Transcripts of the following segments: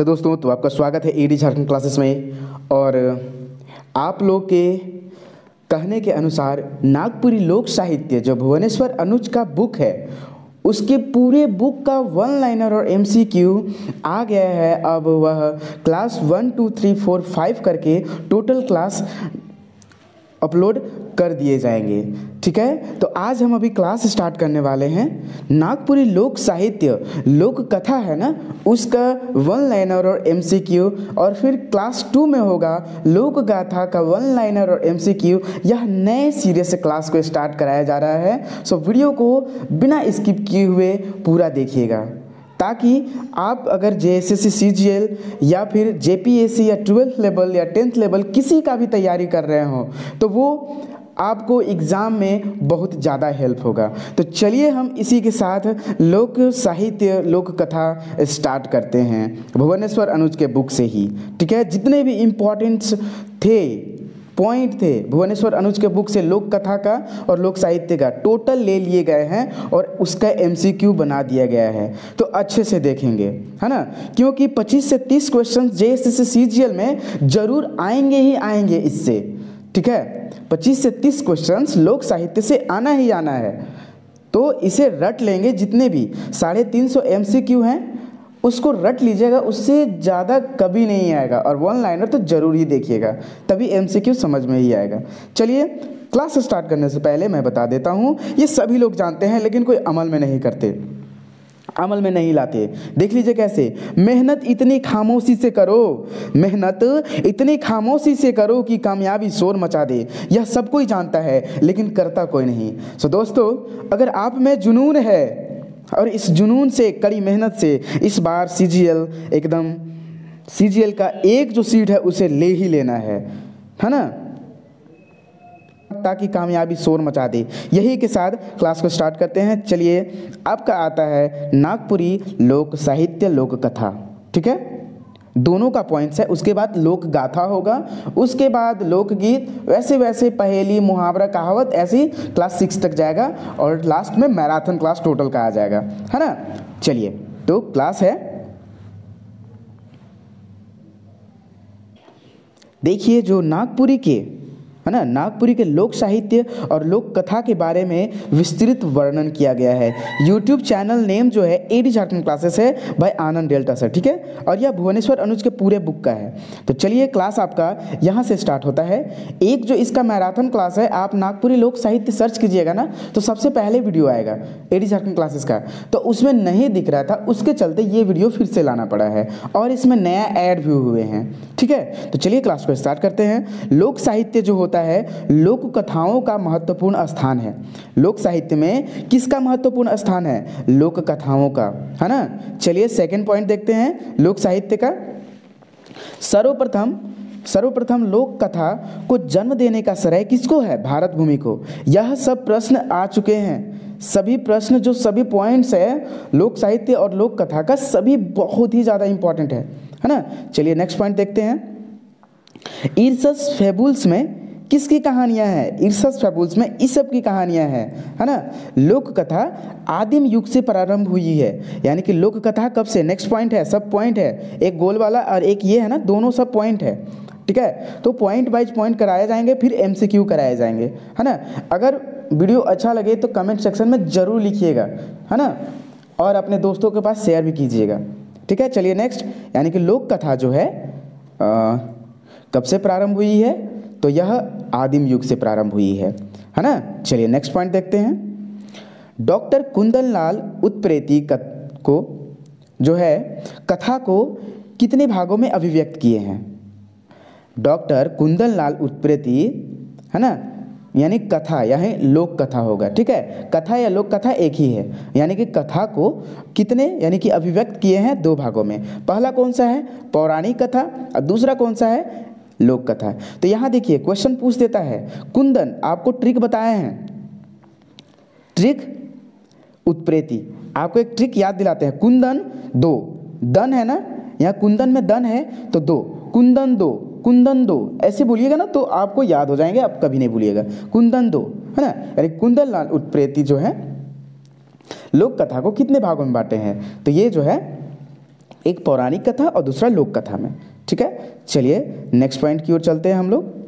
Hello दोस्तों, तो आपका स्वागत है ईडी झारखंड क्लासेस में। और आप लोग के कहने के अनुसार नागपुरी लोक साहित्य जो भुवनेश्वर अनुज का बुक है उसके पूरे बुक का वन लाइनर और एमसीक्यू आ गया है। अब वह क्लास 1, 2, 3, 4, 5 करके टोटल क्लास अपलोड कर दिए जाएंगे। ठीक है, तो आज हम अभी क्लास स्टार्ट करने वाले हैं। नागपुरी लोक साहित्य लोक कथा है ना, उसका वन लाइनर और एमसीक्यू, और फिर क्लास 2 में होगा लोक गाथा का वन लाइनर और एमसीक्यू। यह नए सीरीज से क्लास को स्टार्ट कराया जा रहा है। सो वीडियो को बिना स्किप किए हुए पूरा देखिएगा, ताकि आप अगर जेएसएससी सीजीएल या फिर जेपीएससी या 12th लेवल या 10th लेवल किसी का भी तैयारी कर रहे हो तो वो आपको एग्ज़ाम में बहुत ज़्यादा हेल्प होगा। तो चलिए हम इसी के साथ लोक साहित्य लोक कथा स्टार्ट करते हैं भुवनेश्वर अनुज के बुक से ही। ठीक है, जितने भी इम्पोर्टेंट्स थे पॉइंट थे भुवनेश्वर अनुज के बुक से लोक कथा का और लोक साहित्य का टोटल ले लिए गए हैं और उसका एमसीक्यू बना दिया गया है। तो अच्छे से देखेंगे, है ना, क्योंकि 25 से 30 क्वेश्चन जेएसएससी सीजीएल में जरूर आएंगे ही आएंगे इससे। ठीक है, 25 से 30 क्वेश्चन लोक साहित्य से आना ही आना है, तो इसे रट लेंगे। जितने भी 350 एमसीक्यू हैं उसको रट लीजिएगा, उससे ज़्यादा कभी नहीं आएगा। और वन लाइनर तो ज़रूर ही देखिएगा, तभी एमसीक्यू समझ में ही आएगा। चलिए, क्लास स्टार्ट करने से पहले मैं बता देता हूँ, ये सभी लोग जानते हैं लेकिन कोई अमल में नहीं करते, अमल में नहीं लाते। देख लीजिए कैसे, मेहनत इतनी खामोशी से करो, मेहनत इतनी खामोशी से करो कि कामयाबी शोर मचा दे। यह सब कोई जानता है लेकिन करता कोई नहीं। सो दोस्तों, अगर आप में जुनून है और इस जुनून से, कड़ी मेहनत से इस बार सीजीएल का एक जो सीट है उसे ले ही लेना है ना, ताकि कामयाबी शोर मचा दे। यही के साथ क्लास को स्टार्ट करते हैं। चलिए, आपका आता है नागपुरी लोक साहित्य लोक कथा। ठीक है, दोनों का पॉइंट्स है। उसके बाद लोक गाथा होगा, उसके बाद लोकगीत, वैसे वैसे पहेली मुहावरा कहावत, ऐसी क्लास 6 तक जाएगा और लास्ट में मैराथन क्लास टोटल का आ जाएगा, है ना। चलिए, तो क्लास है, देखिए जो नागपुरी के, है ना, नागपुरी के लोक साहित्य और लोक कथा के बारे में विस्तृत वर्णन किया गया है। यूट्यूब चैनल नेम जो है ईडी झारखंड क्लासेस है भाई आनंद डेल्टा सर। ठीक है, और यह भुवनेश्वर अनुज के पूरे बुक का है। तो चलिए, क्लास आपका यहाँ से स्टार्ट होता है। एक जो इसका मैराथन क्लास है, आप नागपुरी लोक साहित्य सर्च कीजिएगा ना तो सबसे पहले वीडियो आएगा ईडी झारखंड क्लासेस का, तो उसमें नहीं दिख रहा था, उसके चलते ये वीडियो फिर से लाना पड़ा है और इसमें नया ऐड भी हुए हैं। ठीक है, तो चलिए क्लास को स्टार्ट करते हैं। लोक साहित्य जो होता है, लोक कथाओं का महत्वपूर्ण स्थान है। लोक साहित्य में किसका महत्वपूर्ण स्थान है? लोक कथाओं का, है ना। चलिए सेकंड पॉइंट देखते हैं लोक साहित्य का। सर्वप्रथम लोक कथा को जन्म देने का श्रेय किसको है? भारत भूमि को। यह सब प्रश्न आ चुके हैं, सभी प्रश्न जो सभी पॉइंट्स है लोक साहित्य और लोक कथा का, सभी बहुत ही ज़्यादा इंपॉर्टेंट है ना। चलिए नेक्स्ट पॉइंट देखते हैं। ईर्षस फेबुल्स में किसकी कहानियां हैं? ईर्षस फेबुल्स में ईसप की कहानियां हैं, है ना। लोक कथा आदिम युग से प्रारंभ हुई है, यानी कि लोक कथा कब से? नेक्स्ट पॉइंट है, सब पॉइंट है, एक गोल वाला और एक ये है ना, दोनों सब पॉइंट है। ठीक है, तो पॉइंट वाइज पॉइंट कराए जाएंगे, फिर एमसीक्यू कराए जाएंगे, है ना। अगर वीडियो अच्छा लगे तो कमेंट सेक्शन में ज़रूर लिखिएगा, है ना, और अपने दोस्तों के पास शेयर भी कीजिएगा। ठीक है, चलिए नेक्स्ट, यानी कि लोक कथा जो है कब से प्रारंभ हुई है? तो यह आदिम युग से प्रारंभ हुई है ना। चलिए नेक्स्ट पॉइंट देखते हैं। डॉक्टर कुंदनलाल उत्प्रेती को जो है कथा को कितने भागों में अभिव्यक्त किए हैं? डॉक्टर कुंदनलाल उत्प्रेती, है ना, यानी कथा, यह लोक कथा होगा। ठीक है, कथा या लोक कथा एक ही है, यानी कि कथा को कितने, यानी कि अभिव्यक्त किए हैं 2 भागों में। पहला कौन सा है? पौराणिक कथा, और दूसरा कौन सा है? लोक कथा। तो यहाँ देखिए क्वेश्चन पूछ देता है, कुंदन, आपको ट्रिक बताए हैं, ट्रिक उत्प्रेती, आपको एक ट्रिक याद दिलाते हैं। कुंदन 2, दन है ना, यहाँ कुंदन में दन है तो 2, कुंदन 2, कुंदन 2, ऐसे बोलिएगा ना तो आपको याद हो जाएंगे, आप कभी नहीं भूलिएगा। कुंदन 2, है ना, यानी कुंदनलाल उत्प्रेती जो है लोक कथा को कितने भागों में बांटे हैं? तो ये जो है एक पौराणिक कथा और दूसरा लोक कथा में। ठीक है, चलिए नेक्स्ट पॉइंट की ओर चलते हैं हम लोग।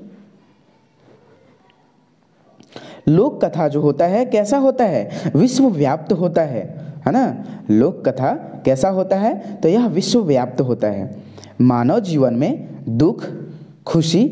लोक कथा जो होता है कैसा होता है, विश्व व्याप्त होता है ना। लोक कथा कैसा होता है, तो यह विश्व व्याप्त होता है। मानव जीवन में दुख, खुशी,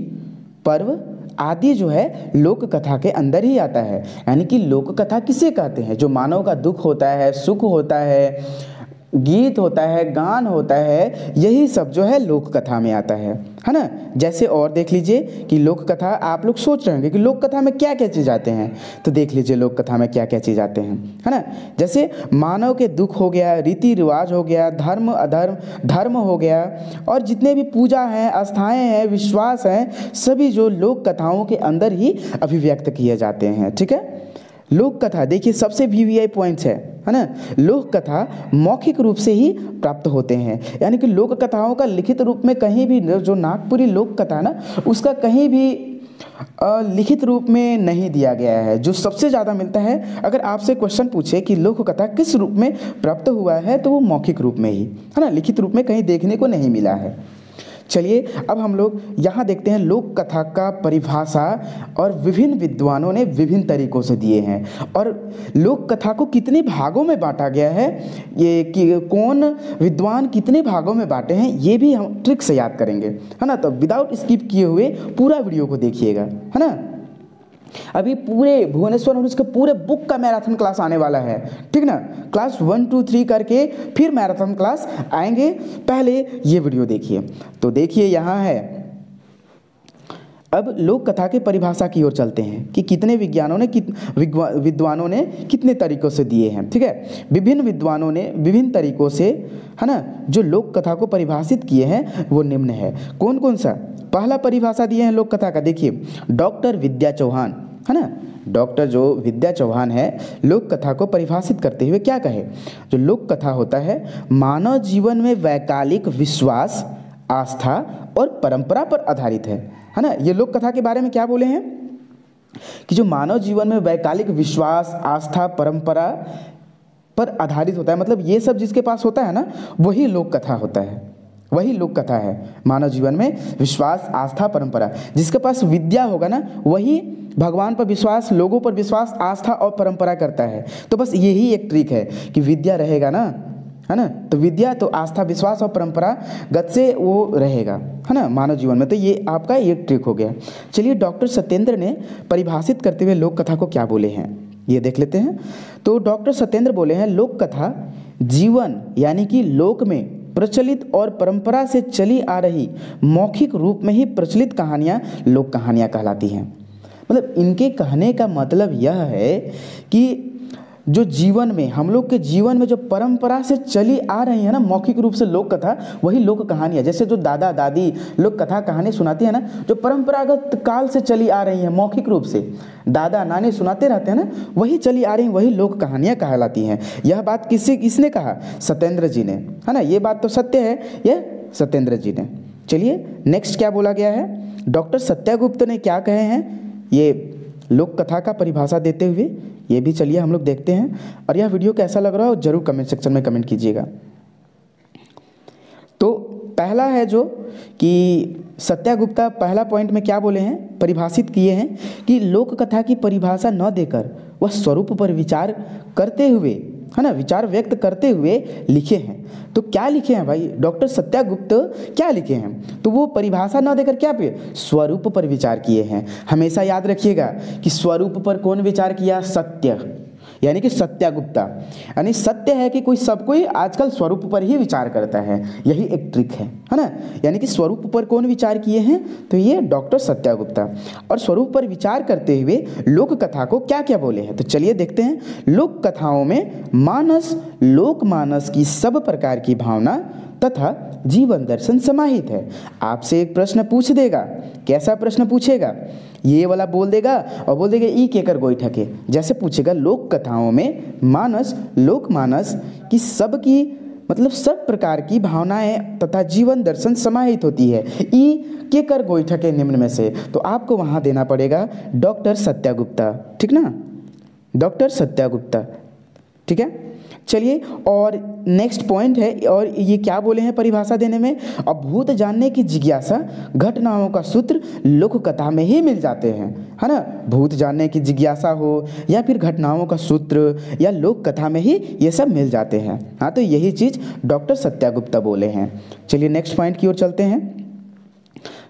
पर्व आदि जो है लोक कथा के अंदर ही आता है। यानी कि लोक कथा किसे कहते हैं, जो मानव का दुख होता है, सुख होता है, गीत होता है, गान होता है, यही सब जो है लोक कथा में आता है ना। जैसे और देख लीजिए कि लोक कथा, आप लोग सोच रहे होंगे कि लोक कथा में क्या क्या चीज़ आते हैं, तो देख लीजिए लोक कथा में क्या क्या चीज़ आते हैं, है ना। जैसे मानव के दुख हो गया, रीति रिवाज हो गया, धर्म अधर्म, धर्म हो गया, और जितने भी पूजा हैं, आस्थाएं हैं, विश्वास हैं, सभी जो लोक कथाओं के अंदर ही अभिव्यक्त किए जाते हैं। ठीक है, लोक कथा देखिए सबसे वीवीआई पॉइंट्स है ना। लोक कथा मौखिक रूप से ही प्राप्त होते हैं, यानी कि लोक कथाओं का लिखित रूप में कहीं भी, जो नागपुरी लोक कथा ना, उसका कहीं भी लिखित रूप में नहीं दिया गया है। जो सबसे ज़्यादा मिलता है, अगर आपसे क्वेश्चन पूछे कि लोक कथा किस रूप में प्राप्त हुआ है, तो वो मौखिक रूप में ही है ना, लिखित रूप में कहीं देखने को नहीं मिला है। चलिए अब हम लोग यहाँ देखते हैं लोक कथा का परिभाषा, और विभिन्न विद्वानों ने विभिन्न तरीकों से दिए हैं, और लोक कथा को कितने भागों में बांटा गया है, ये कि कौन विद्वान कितने भागों में बांटे हैं, ये भी हम ट्रिक से याद करेंगे, है ना। तो विदाउट स्किप किए हुए पूरा वीडियो को देखिएगा, है ना। अभी पूरे भुवनेश्वर और उसके पूरे बुक का मैराथन क्लास आने वाला है, ठीक ना। क्लास 1 2 3 करके फिर मैराथन क्लास आएंगे, पहले ये वीडियो देखिए। तो देखिए यहाँ है, अब लोक कथा के परिभाषा की ओर चलते हैं कि कितने विद्वानों ने कितने तरीकों से दिए हैं। ठीक है, विभिन्न विद्वानों ने विभिन्न तरीकों से, है ना, जो लोक कथा को परिभाषित किए हैं वो निम्न है। कौन कौन सा? पहला परिभाषा दिए हैं लोक कथा का, देखिए डॉक्टर विद्या चौहान, है ना। डॉक्टर जो विद्या चौहान है, लोक कथा को परिभाषित करते हुए क्या कहे, जो लोक कथा होता है मानव जीवन में वैकालिक विश्वास, आस्था और परंपरा पर आधारित है ना। ये लोक कथा के बारे में क्या बोले हैं कि जो मानव जीवन में वैकालिक विश्वास, आस्था, परंपरा पर आधारित होता है, मतलब ये सब जिसके पास होता है ना, वही लोक कथा होता है, वही लोक कथा है। मानव जीवन में विश्वास, आस्था, परंपरा, जिसके पास विद्या होगा ना, वही भगवान पर विश्वास, लोगों पर विश्वास, आस्था और परंपरा करता है। तो बस यही एक ट्रिक है कि विद्या रहेगा ना, है ना, तो विद्या तो आस्था, विश्वास और परंपरा गत से वो रहेगा, है ना, मानव जीवन में। तो ये आपका ये ट्रिक हो गया। चलिए डॉक्टर सत्येंद्र ने परिभाषित करते हुए लोक कथा को क्या बोले हैं, ये देख लेते हैं। तो डॉक्टर सत्येंद्र बोले हैं, लोक कथा जीवन यानी कि लोक में प्रचलित और परंपरा से चली आ रही मौखिक रूप में ही प्रचलित कहानियाँ लोक कहानियाँ कहलाती हैं। मतलब इनके कहने का मतलब यह है कि जो जीवन में, हम लोग के जीवन में जो परंपरा से चली आ रही है ना मौखिक रूप से लोक कथा, वही लोक कहानियाँ। जैसे जो दादा दादी लोग कथा कहानी सुनाती है ना, जो परंपरागत काल से चली आ रही है मौखिक रूप से, दादा नानी सुनाते रहते हैं ना, वही चली आ रही, वही लोक कहानियाँ कहलाती हैं। यह बात किसने कहा? सत्येंद्र जी ने, है ना। ये बात तो सत्य है, ये सत्येंद्र जी ने। चलिए नेक्स्ट क्या बोला गया है, डॉक्टर सत्यागुप्त ने क्या कहे हैं ये लोक कथा का परिभाषा देते हुए, ये भी चलिए हम लोग देखते हैं। और यह वीडियो कैसा लग रहा है जरूर कमेंट सेक्शन में कमेंट कीजिएगा। तो पहला है जो कि सत्यागुप्ता पहला पॉइंट में क्या बोले हैं, परिभाषित किए हैं कि लोक कथा की परिभाषा न देकर वह स्वरूप पर विचार करते हुए, है ना, विचार व्यक्त करते हुए लिखे हैं। तो क्या लिखे हैं भाई डॉक्टर सत्यागुप्त, क्या लिखे हैं? तो वो परिभाषा ना देकर क्या पे, स्वरूप पर विचार किए हैं। हमेशा याद रखिएगा कि स्वरूप पर कौन विचार किया? सत्य, यानी कि सत्यागुप्ता। यानी सत्य है कि सब कोई आजकल स्वरूप पर ही विचार करता है, यही एक ट्रिक है ना। यानी कि स्वरूप पर कौन विचार किए हैं? तो ये डॉक्टर सत्यागुप्ता। और स्वरूप पर विचार करते हुए लोक कथा को क्या क्या बोले हैं, तो चलिए देखते हैं। लोक कथाओं में मानस, लोक मानस की सब प्रकार की भावना तथा जीवन दर्शन समाहित है। आपसे एक प्रश्न पूछ देगा, कैसा प्रश्न पूछेगा? ये वाला बोल देगा और बोल देगा ई केकर गोईठा के, जैसे पूछेगा लोक कथाओं में मानस, लोक मानस की मतलब सब प्रकार की भावनाएं तथा जीवन दर्शन समाहित होती है। ई केकर गोईठा के निम्न में से, तो आपको वहां देना पड़ेगा डॉक्टर सत्यागुप्ता, ठीक ना, डॉक्टर सत्यागुप्ता, ठीक है। चलिए, और नेक्स्ट पॉइंट है, और ये क्या बोले हैं परिभाषा देने में, अभूत जानने की जिज्ञासा घटनाओं का सूत्र लोक कथा में ही मिल जाते हैं, है ना। भूत जानने की जिज्ञासा हो या फिर घटनाओं का सूत्र या लोक कथा में ही ये सब मिल जाते हैं। हाँ, तो यही चीज़ डॉक्टर सत्यागुप्ता बोले हैं। चलिए नेक्स्ट पॉइंट की ओर चलते हैं।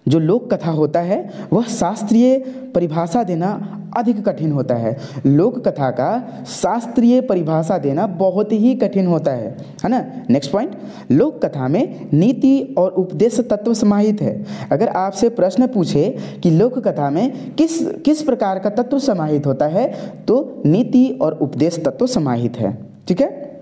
जो लोक कथा होता है वह शास्त्रीय परिभाषा देना अधिक कठिन होता है। लोक कथा का शास्त्रीय परिभाषा देना बहुत ही कठिन होता है ना। नेक्स्ट पॉइंट, लोक कथा में नीति और उपदेश तत्व समाहित है। अगर आपसे प्रश्न पूछे कि लोक कथा में किस प्रकार का तत्व समाहित होता है, तो नीति और उपदेश तत्व समाहित है। ठीक है।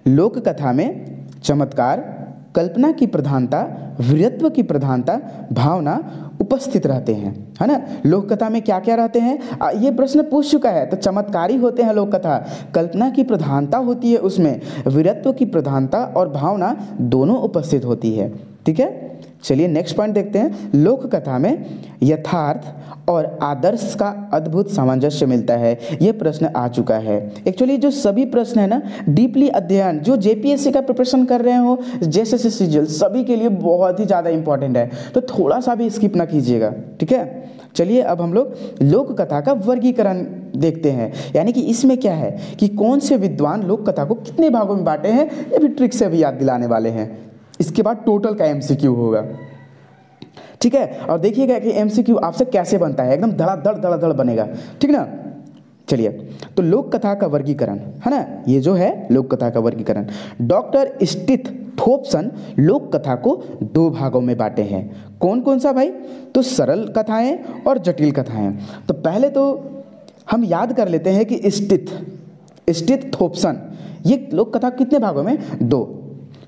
लोक कथा में चमत्कार, कल्पना की प्रधानता, वीरत्व की प्रधानता, भावना उपस्थित रहते हैं, है ना। लोक कथा में क्या क्या रहते हैं, ये प्रश्न पूछ चुका है। तो चमत्कारी होते हैं लोक कथा, कल्पना की प्रधानता होती है उसमें, वीरत्व की प्रधानता और भावना दोनों उपस्थित होती है। ठीक है। चलिए नेक्स्ट पॉइंट देखते हैं। लोक कथा में यथार्थ और आदर्श का अद्भुत सामंजस्य मिलता है। ये प्रश्न आ चुका है। एक्चुअली जो सभी प्रश्न है ना, डीपली अध्ययन, जो जेपीएससी का प्रिपरेशन कर रहे हो, जेएसएससी सीजीएल, सभी के लिए बहुत ही ज़्यादा इंपॉर्टेंट है, तो थोड़ा सा भी स्किप ना कीजिएगा। ठीक है। चलिए अब हम लोक कथा का वर्गीकरण देखते हैं, यानी कि इसमें क्या है कि कौन से विद्वान लोक कथा को कितने भागों में बांटे हैं, ये भी ट्रिक से भी याद दिलाने वाले हैं। इसके बाद टोटल का एमसीक्यू होगा। ठीक है। और देखिएगा कि एमसीक्यू आपसे कैसे बनता है, एकदम धड़ाधड़ बनेगा। ठीक ना। चलिए, तो लोक कथा का वर्गीकरण है ना, ये जो है लोक कथा का वर्गीकरण। डॉक्टर स्टीथ थॉम्पसन लोक कथा को दो भागों में बांटे हैं। कौन कौन सा भाई, तो सरल कथाएं और जटिल कथाएं। तो पहले तो हम याद कर लेते हैं कि स्टीथ थॉम्पसन, ये लोक कथा कितने भागों में, दो।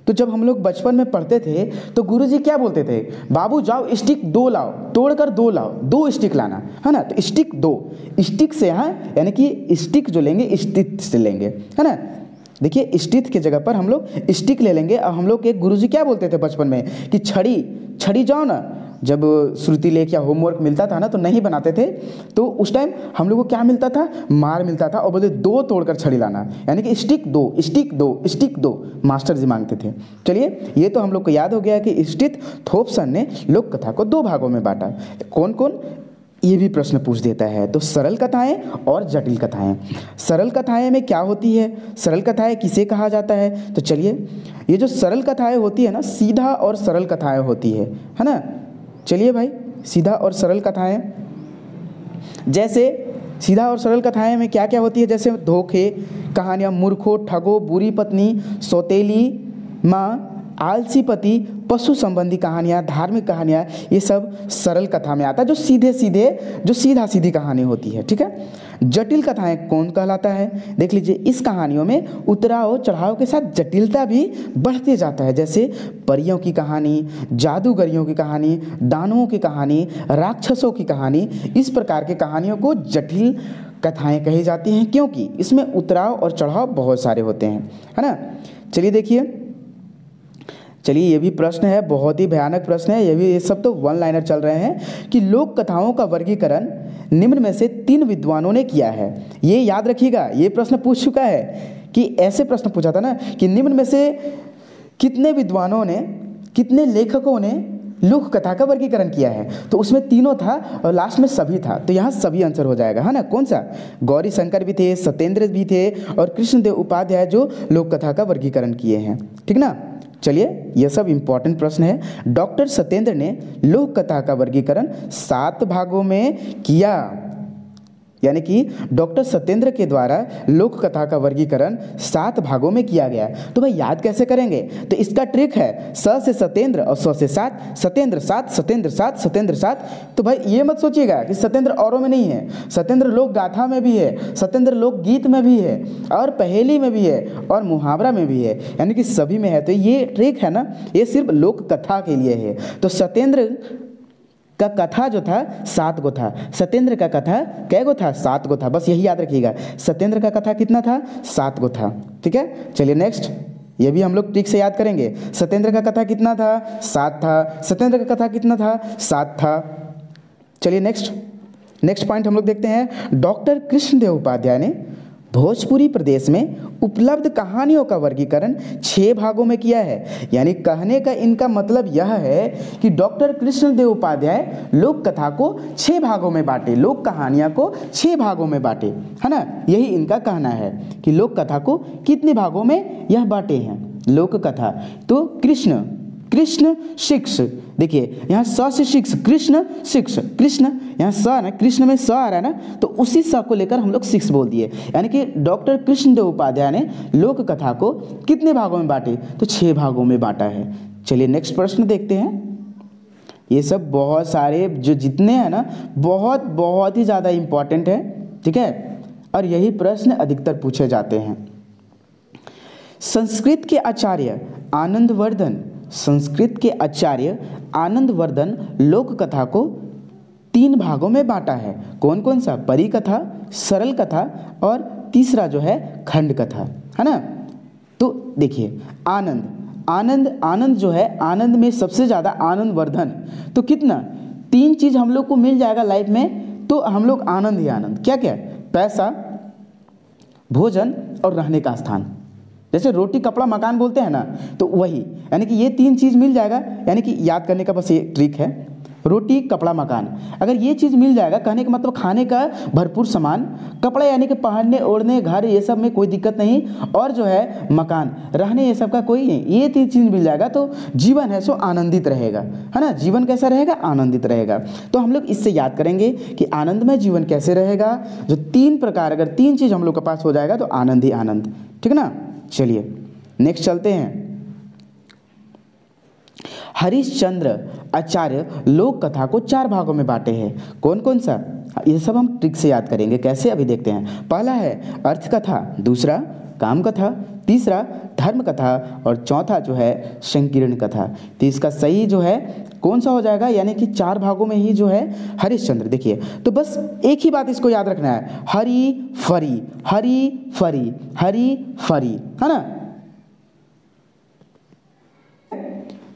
तो जब हम लोग बचपन में पढ़ते थे तो गुरुजी क्या बोलते थे, बाबू जाओ स्टिक 2 लाओ, तोड़कर 2 लाओ, 2 स्टिक लाना, है ना। तो स्टिक 2, स्टिक से यहाँ यानी कि स्टिक जो लेंगे स्टिक से लेंगे, है ना। देखिए स्टिक की जगह पर हम लोग स्टिक ले लेंगे। और हम लोग के गुरुजी क्या बोलते थे बचपन में कि छड़ी जाओ ना, जब श्रुति लेख या होमवर्क मिलता था ना तो नहीं बनाते थे, तो उस टाइम हम लोग को क्या मिलता था, मार मिलता था, और बोलते 2 तोड़कर छड़ी लाना, यानी कि स्टिक 2 मास्टर जी मांगते थे। चलिए, ये तो हम लोग को याद हो गया कि स्टीथ थॉम्पसन ने लोक कथा को 2 भागों में बांटा। कौन कौन, ये भी प्रश्न पूछ देता है। तो सरल कथाएं और जटिल कथाएं। सरल कथाएं में क्या होती है, सरल कथाएं किसे कहा जाता है, तो चलिए, ये जो सरल कथाएं होती है ना, सीधा और सरल कथाएं होती है ना। चलिए भाई, सीधा और सरल कथाएं, जैसे सीधा और सरल कथाएं में क्या क्या होती है, जैसे धोखे कहानियाँ, मूर्खों, ठगों, बुरी पत्नी, सौतेली माँ, आलसी पति, पशु संबंधी कहानियाँ, धार्मिक कहानियाँ, ये सब सरल कथा में आता है, जो सीधा सीधी कहानी होती है। ठीक है। जटिल कथाएं कौन कहलाता है, देख लीजिए, इस कहानियों में उतराव चढ़ाव के साथ जटिलता भी बढ़ते जाता है। जैसे परियों की कहानी, जादूगरियों की कहानी, दानवों की कहानी, राक्षसों की कहानी, इस प्रकार की कहानियों को जटिल कथाएं कही जाती हैं, क्योंकि इसमें उतराव और चढ़ाव बहुत सारे होते हैं, है ना। चलिए देखिए, ये भी प्रश्न है, बहुत ही भयानक प्रश्न है ये सब तो 1 लाइनर चल रहे हैं कि लोक कथाओं का वर्गीकरण निम्न में से 3 विद्वानों ने किया है। ये याद रखिएगा, ये प्रश्न पूछ चुका है कि ऐसे प्रश्न पूछा था ना कि निम्न में से कितने विद्वानों ने, कितने लेखकों ने लोक कथा का वर्गीकरण किया है, तो उसमें 3 था और लास्ट में सभी था, तो यहाँ सभी आंसर हो जाएगा, है ना। कौन सा, गौरी शंकर भी थे, सत्येंद्र भी थे और कृष्णदेव उपाध्याय जो लोक कथा का वर्गीकरण किए हैं। ठीक ना। चलिए, यह सब इंपॉर्टेंट प्रश्न है। डॉक्टर सत्येंद्र ने लोक कथा का वर्गीकरण 7 भागों में किया, यानी कि डॉक्टर सत्येंद्र के द्वारा लोक कथा का वर्गीकरण 7 भागों में किया गया। तो भाई याद कैसे करेंगे, तो इसका ट्रिक है स से सत्येंद्र और स से 7, सत्येंद्र 7, सत्येंद्र 7, सत्येंद्र 7। तो भाई ये मत सोचिएगा कि सत्येंद्र औरों में नहीं है, सत्येंद्र लोक गाथा में भी है, सत्येंद्र लोक गीत में भी है, और पहेली में भी है, और मुहावरा में भी है, यानी कि सभी में है। तो ये ट्रिक है ना, ये सिर्फ लोक कथा के लिए है। तो सत्येंद्र का कथा जो था 7 गो था, सत्येंद्र का कथा कै गो था, 7 गो था। बस यही याद रखिएगा, सत्येंद्र का कथा कितना था, 7 गो था। ठीक है। चलिए नेक्स्ट, ये भी हम लोग ठीक से याद करेंगे। सत्येंद्र का कथा कितना था, 7 था। सत्येंद्र का कथा कितना था, 7 था। चलिए नेक्स्ट पॉइंट हम लोग देखते हैं। डॉक्टर कृष्णदेव उपाध्याय ने भोजपुरी प्रदेश में उपलब्ध कहानियों का वर्गीकरण 6 भागों में किया है। यानी कहने का इनका मतलब यह है कि डॉक्टर कृष्णदेव उपाध्याय लोक कथा को 6 भागों में बांटे, लोक कहानियाँ को 6 भागों में बांटे, है ना। यही इनका कहना है कि लोक कथा को कितने भागों में यह बांटे हैं लोक कथा। तो कृष्ण शिक्ष, देखिए यहाँ स से शिक्ष, कृष्ण शिक्ष, कृष्ण यहाँ स ना, कृष्ण में स आ रहा है ना, तो उसी स को लेकर हम लोग शिक्ष बोल दिए। यानी कि डॉक्टर कृष्णदेव उपाध्याय ने लोक कथा को कितने भागों में बांटे, तो 6 भागों में बांटा है। चलिए नेक्स्ट प्रश्न देखते हैं। ये सब बहुत सारे जो जितने हैं ना बहुत ही ज़्यादा इम्पॉर्टेंट है, ठीक है, और यही प्रश्न अधिकतर पूछे जाते हैं। संस्कृत के आचार्य आनंदवर्धन लोक कथा को 3 भागों में बांटा है। कौन कौन सा? परिकथा, सरल कथा और तीसरा जो है खंड कथा, है ना। तो देखिए आनंद जो है, आनंद में सबसे ज़्यादा आनंदवर्धन, तो कितना 3 चीज़ हम लोग को मिल जाएगा लाइफ में, तो हम लोग आनंद ही आनंद। क्या क्या? पैसा, भोजन और रहने का स्थान। जैसे रोटी कपड़ा मकान बोलते हैं ना, तो वही, यानी कि ये 3 चीज़ मिल जाएगा। यानी कि याद करने का बस ये ट्रिक है, रोटी कपड़ा मकान, अगर ये चीज़ मिल जाएगा, कहने का मतलब खाने का भरपूर सामान, कपड़े यानी कि पहनने ओढ़ने घर ये सब में कोई दिक्कत नहीं, और जो है मकान रहने ये सब का कोई नहीं, ये 3 चीज़ मिल जाएगा तो जीवन है सो आनंदित रहेगा, है ना। जीवन कैसा रहेगा? आनंदित रहेगा। तो हम लोग इससे याद करेंगे कि आनंदमय जीवन कैसे रहेगा, जो 3 प्रकार, अगर 3 चीज़ हम लोग के पास हो जाएगा तो आनंद ही आनंद, ठीक है ना। चलिए नेक्स्ट चलते हैं। हरिश्चंद्र आचार्य लोक कथा को 4 भागों में बांटे हैं। कौन कौन सा? ये सब हम ट्रिक से याद करेंगे, कैसे अभी देखते हैं। पहला है अर्थ कथा, दूसरा काम कथा, तीसरा धर्म कथा और चौथा जो है संकीर्ण कथा। तो इसका सही जो है कौन सा हो जाएगा? यानी कि 4 भागों में ही जो है हरिश्चंद्र। देखिए तो बस एक ही बात इसको याद रखना है, हरी फरी, हरी फरी, हरी फरी, है ना।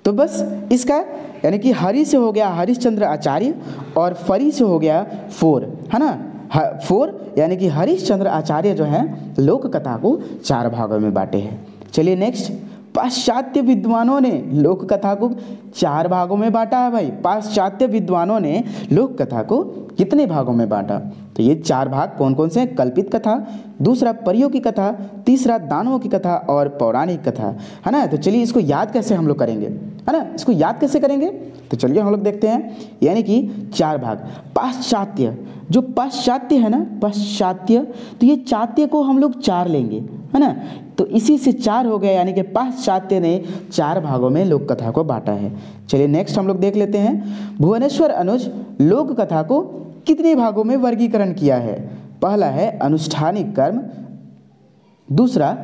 तो बस इसका यानी कि हरि से हो गया हरिश्चंद्र आचार्य और फरी से हो गया फोर, है ना। फोर यानी कि हरिश्चंद्र आचार्य जो है लोक कथा को 4 भागों में बांटे हैं। चलिए नेक्स्ट, पाश्चात्य विद्वानों ने लोक कथा को 4 भागों में बांटा है भाई। पाश्चात्य विद्वानों ने लोक कथा को कितने भागों में बांटा? तो ये 4 भाग कौन कौन से हैं? कल्पित कथा, दूसरा परियों की कथा, तीसरा दानवों की कथा और पौराणिक कथा, है ना। तो चलिए इसको याद कैसे हम लोग करेंगे, है ना, इसको याद कैसे करेंगे, तो चलिए हम लोग देखते हैं। यानी कि 4 भाग। पाश्चात्य, जो पाश्चात्य है ना, पाश्चात्य, तो ये चात्य को हम लोग 4 लेंगे, है ना। तो इसी से 4 हो गया, यानी कि पाश्चात्य ने 4 भागों में लोक कथा को बांटा है। चलिए नेक्स्ट हम लोग देख लेते हैं। भुवनेश्वर अनुज लोक कथा को कितने भागों में वर्गीकरण किया है? पहला है अनुष्ठानिक कर्म, दूसरा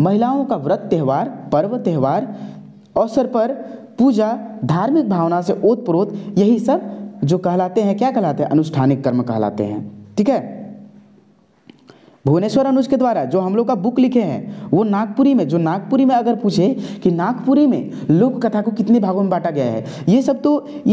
महिलाओं का व्रत त्यौहार, पर्व त्यौहार, अवसर पर पूजा, धार्मिक भावना से ओतप्रोत, यही सब जो कहलाते हैं, क्या कहलाते हैं? अनुष्ठानिक कर्म कहलाते हैं, ठीक है। भुवनेश्वर अनुज के द्वारा जो हम लोग का बुक लिखे हैं वो नागपुरी में, जो नागपुरी में अगर पूछे कि नागपुरी में लोक कथा को कितने भागों में बांटा गया है, ये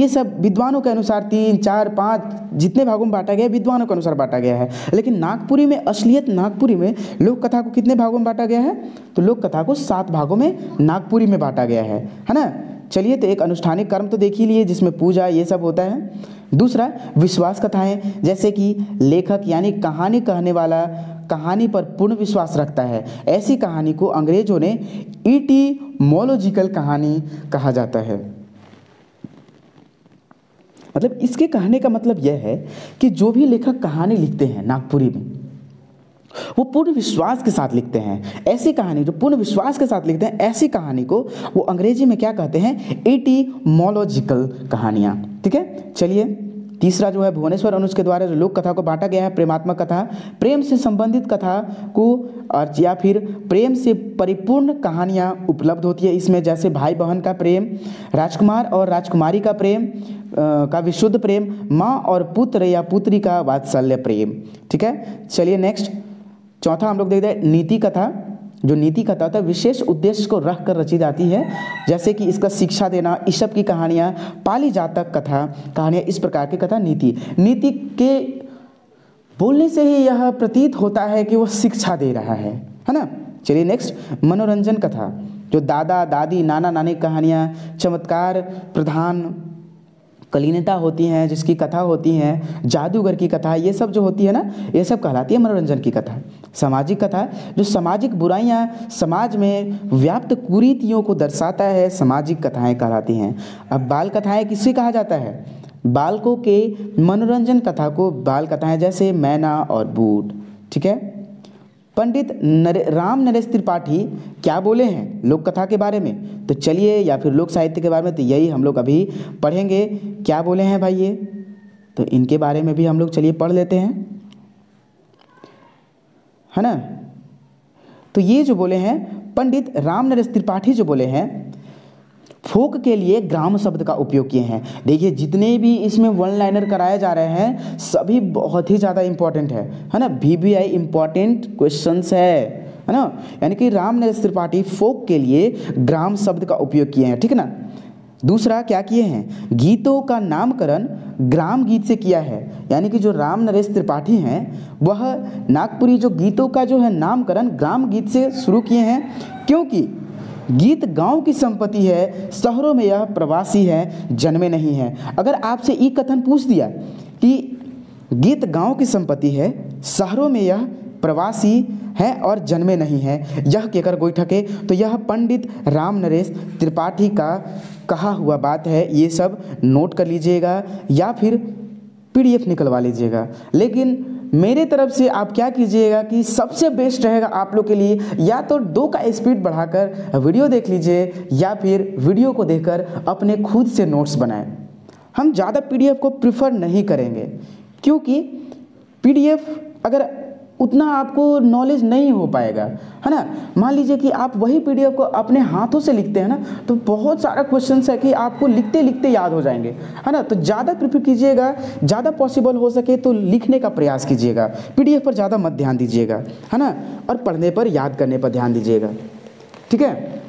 सब विद्वानों के अनुसार 3, 4, 5 जितने भागों में बांटा गया है विद्वानों के अनुसार बांटा गया है। लेकिन नागपुरी में असलियत, नागपुरी में लोक कथा को कितने भागों में बांटा गया है? तो लोक कथा को 7 भागों में नागपुरी में बांटा गया है ना। चलिए तो एक अनुष्ठानिक कर्म तो देख ही लिए जिसमें पूजा ये सब होता है। दूसरा विश्वास कथाएं, जैसे कि लेखक यानी कहानी कहने वाला कहानी पर पूर्ण विश्वास रखता है, ऐसी कहानी को अंग्रेजों ने इटिमोलॉजिकल कहानी कहा जाता है। मतलब इसके कहने का मतलब यह है कि जो भी लेखक कहानी लिखते हैं नागपुरी में वो पूर्ण विश्वास के साथ लिखते हैं। ऐसी कहानी जो पूर्ण विश्वास के साथ लिखते हैं, ऐसी कहानी को वो अंग्रेजी में क्या कहते हैं? एटिमोलॉजिकल कहानियाँ, ठीक है। चलिए तीसरा जो है भुवनेश्वर अनुज के द्वारा जो लोक कथा को बांटा गया है, प्रेमात्मक कथा, प्रेम से संबंधित कथा को और या फिर प्रेम से परिपूर्ण कहानियाँ उपलब्ध होती है इसमें, जैसे भाई बहन का प्रेम, राजकुमार और राजकुमारी का प्रेम का विशुद्ध प्रेम, माँ और पुत्र या पुत्री का वात्सल्य प्रेम, ठीक है। चलिए नेक्स्ट, चौथा हम लोग देखते हैं नीति कथा। जो नीति कथा होता है विशेष उद्देश्य को रख कर रची जाती है, जैसे कि इसका शिक्षा देना, ईसप की कहानियाँ, पाली जातक कथा, कहानियाँ, इस प्रकार की कथा नीति के बोलने से ही यह प्रतीत होता है कि वह शिक्षा दे रहा है ना। चलिए नेक्स्ट, मनोरंजन कथा, जो दादा दादी नाना नानी कहानियाँ, चमत्कार प्रधान कलीनता होती हैं, जिसकी कथा होती हैं, जादूगर की कथा, ये सब जो होती है ना, ये सब कहलाती है मनोरंजन की कथा। सामाजिक कथा, जो सामाजिक बुराइयां समाज में व्याप्त कुरीतियों को दर्शाता है, सामाजिक कथाएं कहलाती हैं। अब बाल कथाएं किससे कहा जाता है? बालकों के मनोरंजन कथा को बाल कथाएं, जैसे मैना और बूट। ठीक है। पंडित राम नरेश त्रिपाठी क्या बोले हैं लोक कथा के बारे में? तो चलिए, या फिर लोक साहित्य के बारे में, तो यही हम लोग अभी पढ़ेंगे। क्या बोले हैं भाई ये? तो इनके बारे में भी हम लोग चलिए पढ़ लेते हैं, है ना। तो ये जो बोले हैं पंडित राम नरेश त्रिपाठी जो बोले हैं, फोक के लिए ग्राम शब्द का उपयोग किए हैं। देखिए, जितने भी इसमें वन लाइनर कराए जा रहे हैं सभी बहुत ही ज़्यादा इंपॉर्टेंट है ना। VBI इंपॉर्टेंट क्वेश्चंस है ना। यानी कि राम नरेश त्रिपाठी फोक के लिए ग्राम शब्द का उपयोग किए हैं, ठीक है ना। दूसरा क्या किए हैं? गीतों का नामकरण ग्राम गीत से किया है। यानी कि जो राम नरेश त्रिपाठी हैं वह नागपुरी जो गीतों का जो है नामकरण ग्राम गीत से शुरू किए हैं, क्योंकि गीत गांव की संपत्ति है, शहरों में यह प्रवासी है, जन्मे नहीं है। अगर आपसे ये कथन पूछ दिया कि गीत गांव की संपत्ति है, शहरों में यह प्रवासी है और जन्मे नहीं है, यह कहकर कोई ठके, तो यह पंडित राम नरेश त्रिपाठी का कहा हुआ बात है। ये सब नोट कर लीजिएगा या फिर PDF निकलवा लीजिएगा। लेकिन मेरे तरफ से आप क्या कीजिएगा कि सबसे बेस्ट रहेगा आप लोग के लिए, या तो 2 का स्पीड बढ़ाकर वीडियो देख लीजिए या फिर वीडियो को देखकर अपने खुद से नोट्स बनाएं। हम ज़्यादा PDF को प्रिफर नहीं करेंगे, क्योंकि PDF अगर उतना आपको नॉलेज नहीं हो पाएगा, है ना। मान लीजिए कि आप वही PDF को अपने हाथों से लिखते हैं ना, तो बहुत सारा क्वेश्चंस है कि आपको लिखते लिखते याद हो जाएंगे, है ना। तो ज़्यादा प्रिफर कीजिएगा, ज़्यादा पॉसिबल हो सके तो लिखने का प्रयास कीजिएगा, PDF पर ज़्यादा मत ध्यान दीजिएगा, है ना। और पढ़ने पर, याद करने पर ध्यान दीजिएगा, ठीक है।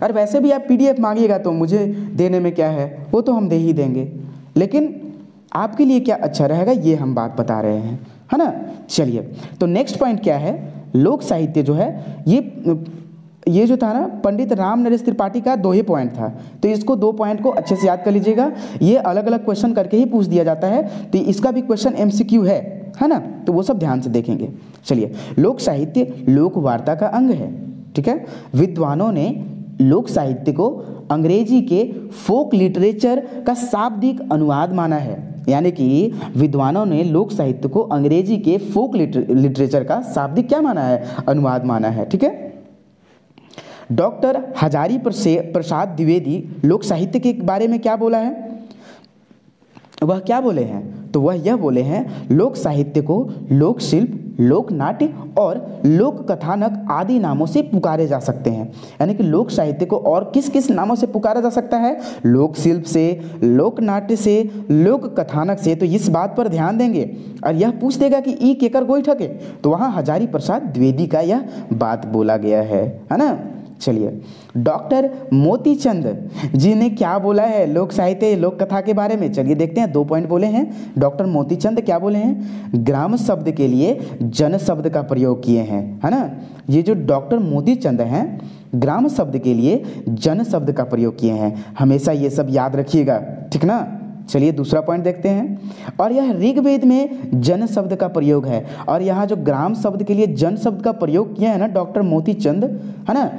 और वैसे भी आप PDF मांगिएगा तो मुझे देने में क्या है, वो तो हम दे ही देंगे, लेकिन आपके लिए क्या अच्छा रहेगा ये हम बात बता रहे हैं, है ना। चलिए, तो नेक्स्ट पॉइंट क्या है? लोक साहित्य जो है ये जो था ना, पंडित राम नरेश त्रिपाठी का 2 ही पॉइंट था, तो इसको 2 पॉइंट को अच्छे से याद कर लीजिएगा। ये अलग अलग क्वेश्चन करके ही पूछ दिया जाता है, तो इसका भी क्वेश्चन MCQ है ना, तो वो सब ध्यान से देखेंगे। चलिए, लोक साहित्य लोक वार्ता का अंग है, ठीक है। विद्वानों ने लोक साहित्य को अंग्रेजी के फोक लिटरेचर का शाब्दिक अनुवाद माना है। यानी कि विद्वानों ने लोक साहित्य को अंग्रेजी के फोक लिटरेचर का शाब्दिक क्या माना है? अनुवाद माना है, ठीक है। डॉक्टर हजारी प्रसाद द्विवेदी लोक साहित्य के बारे में क्या बोला है? वह क्या बोले हैं? तो वह यह बोले हैं, लोक साहित्य को लोक शिल्प, लोक नाट्य और लोक कथानक आदि नामों से पुकारे जा सकते हैं। यानी कि लोक साहित्य को और किस किस नामों से पुकारा जा सकता है? लोक शिल्प से, लोक नाट्य से, लोक कथानक से। तो इस बात पर ध्यान देंगे, और यह पूछ देगा कि ई केकर गोई ठके, तो वहाँ हजारी प्रसाद द्विवेदी का यह बात बोला गया है ना। चलिए, डॉक्टर मोतीचंद जी ने क्या बोला है लोक साहित्य लोक कथा के बारे में? चलिए देखते हैं, 2 पॉइंट बोले हैं डॉक्टर मोतीचंद। क्या बोले हैं? ग्राम शब्द के लिए जन शब्द का प्रयोग किए हैं, है ना। ये जो डॉक्टर मोतीचंद हैं ग्राम शब्द के लिए जन शब्द का प्रयोग किए हैं, हमेशा ये सब याद रखिएगा, ठीक ना। चलिए दूसरा पॉइंट देखते हैं, और यह ऋग्वेद में जन शब्द का प्रयोग है, और यहाँ जो ग्राम शब्द के लिए जन शब्द का प्रयोग किया है ना डॉक्टर मोतीचंद, है ना,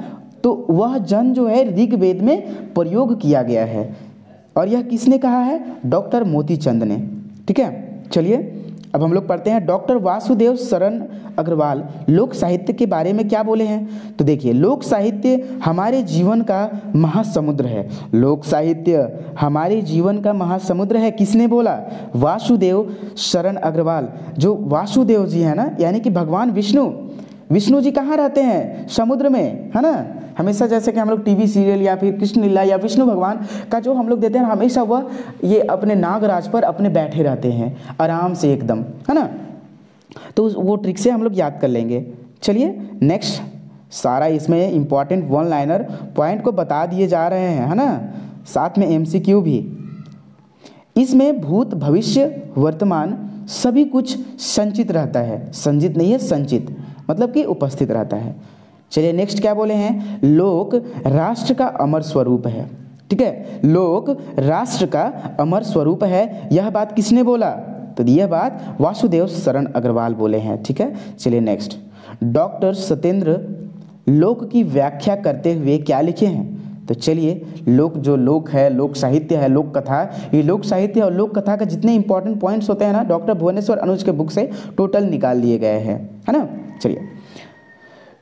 तो वह जन जो है ऋग्वेद में प्रयोग किया गया है, और यह किसने कहा है? डॉक्टर मोतीचंद ने, ठीक है। चलिए अब हम लोग पढ़ते हैं, डॉक्टर वासुदेव शरण अग्रवाल लोक साहित्य के बारे में क्या बोले हैं? तो देखिए, लोक साहित्य हमारे जीवन का महासमुद्र है। लोक साहित्य हमारे जीवन का महासमुद्र है, किसने बोला? वासुदेव शरण अग्रवाल। जो वासुदेव जी है ना, यानी कि भगवान विष्णु जी कहाँ रहते हैं? समुद्र में, है ना। हमेशा जैसे कि हम लोग टीवी सीरियल या फिर कृष्ण लीला या विष्णु भगवान का जो हम लोग देते हैं, हमेशा वह ये अपने नागराज पर अपने बैठे रहते हैं आराम से एकदम, है ना। तो वो ट्रिक से हम लोग याद कर लेंगे। चलिए नेक्स्ट, सारा इसमें इंपॉर्टेंट 1 लाइनर पॉइंट को बता दिए जा रहे हैं, है ना, साथ में MCQ भी। इसमें भूत, भविष्य, वर्तमान, सभी कुछ संचित रहता है, संचित नहीं है संचित, मतलब कि उपस्थित रहता है। चलिए नेक्स्ट क्या बोले हैं, लोक राष्ट्र का अमर स्वरूप है। ठीक है, लोक राष्ट्र का अमर स्वरूप है, यह बात किसने बोला, तो यह बात वासुदेव शरण अग्रवाल बोले हैं। ठीक है, चलिए नेक्स्ट, डॉक्टर सत्येंद्र लोक की व्याख्या करते हुए क्या लिखे हैं, तो चलिए लोक, जो लोक है, लोक साहित्य है, लोक कथा, ये लोक साहित्य और लोक कथा का जितने इंपॉर्टेंट पॉइंट्स होते हैं ना, डॉक्टर भुवनेश्वर अनुज के बुक से टोटल निकाल लिए गए हैं, है ना। चलिए,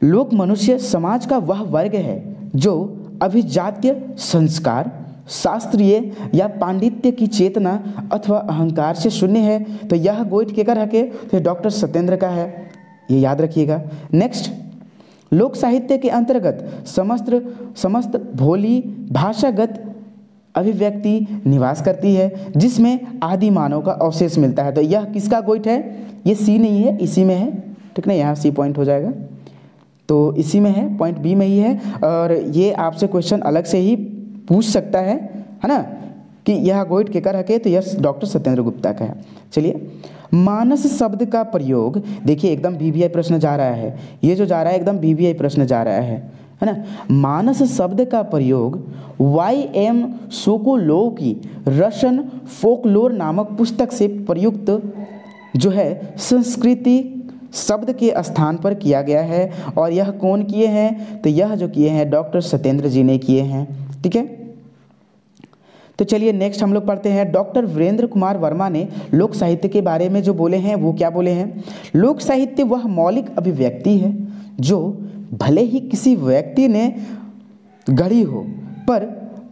लोक मनुष्य समाज का वह वर्ग है जो अभिजात्य संस्कार, शास्त्रीय या पांडित्य की चेतना अथवा अहंकार से शून्य है, तो यह गोइठ केकर हके, तो डॉक्टर सत्येंद्र का है, ये याद रखिएगा। नेक्स्ट, लोक साहित्य के अंतर्गत समस्त भोली भाषागत अभिव्यक्ति निवास करती है जिसमें आदि मानव का अवशेष मिलता है, तो यह किसका गोइठ है, ये सी नहीं है, इसी में है। ठीक ना, यहाँ सी पॉइंट हो जाएगा, तो इसी में है, पॉइंट बी में ही है। और ये आपसे क्वेश्चन अलग से ही पूछ सकता है ना, कि यह गोइठ केकर हके, तो यह डॉक्टर सत्येंद्र गुप्ता का है। चलिए, मानस शब्द का प्रयोग, देखिए एकदम बीबीआई प्रश्न जा रहा है, ये जो जा रहा है एकदम बीबीआई प्रश्न जा रहा है ना। मानस शब्द का प्रयोग YM सोकोलोव की रशन फोकलोर नामक पुस्तक से प्रयुक्त जो है संस्कृति शब्द के स्थान पर किया गया है, और यह कौन किए हैं, तो यह जो किए हैं डॉक्टर सत्येंद्र जी ने किए हैं। ठीक है, तो चलिए नेक्स्ट हम लोग पढ़ते हैं, डॉक्टर वीरेंद्र कुमार वर्मा ने लोक साहित्य के बारे में जो बोले हैं वो क्या बोले हैं, लोक साहित्य वह मौलिक अभिव्यक्ति है जो भले ही किसी व्यक्ति ने गढ़ी हो, पर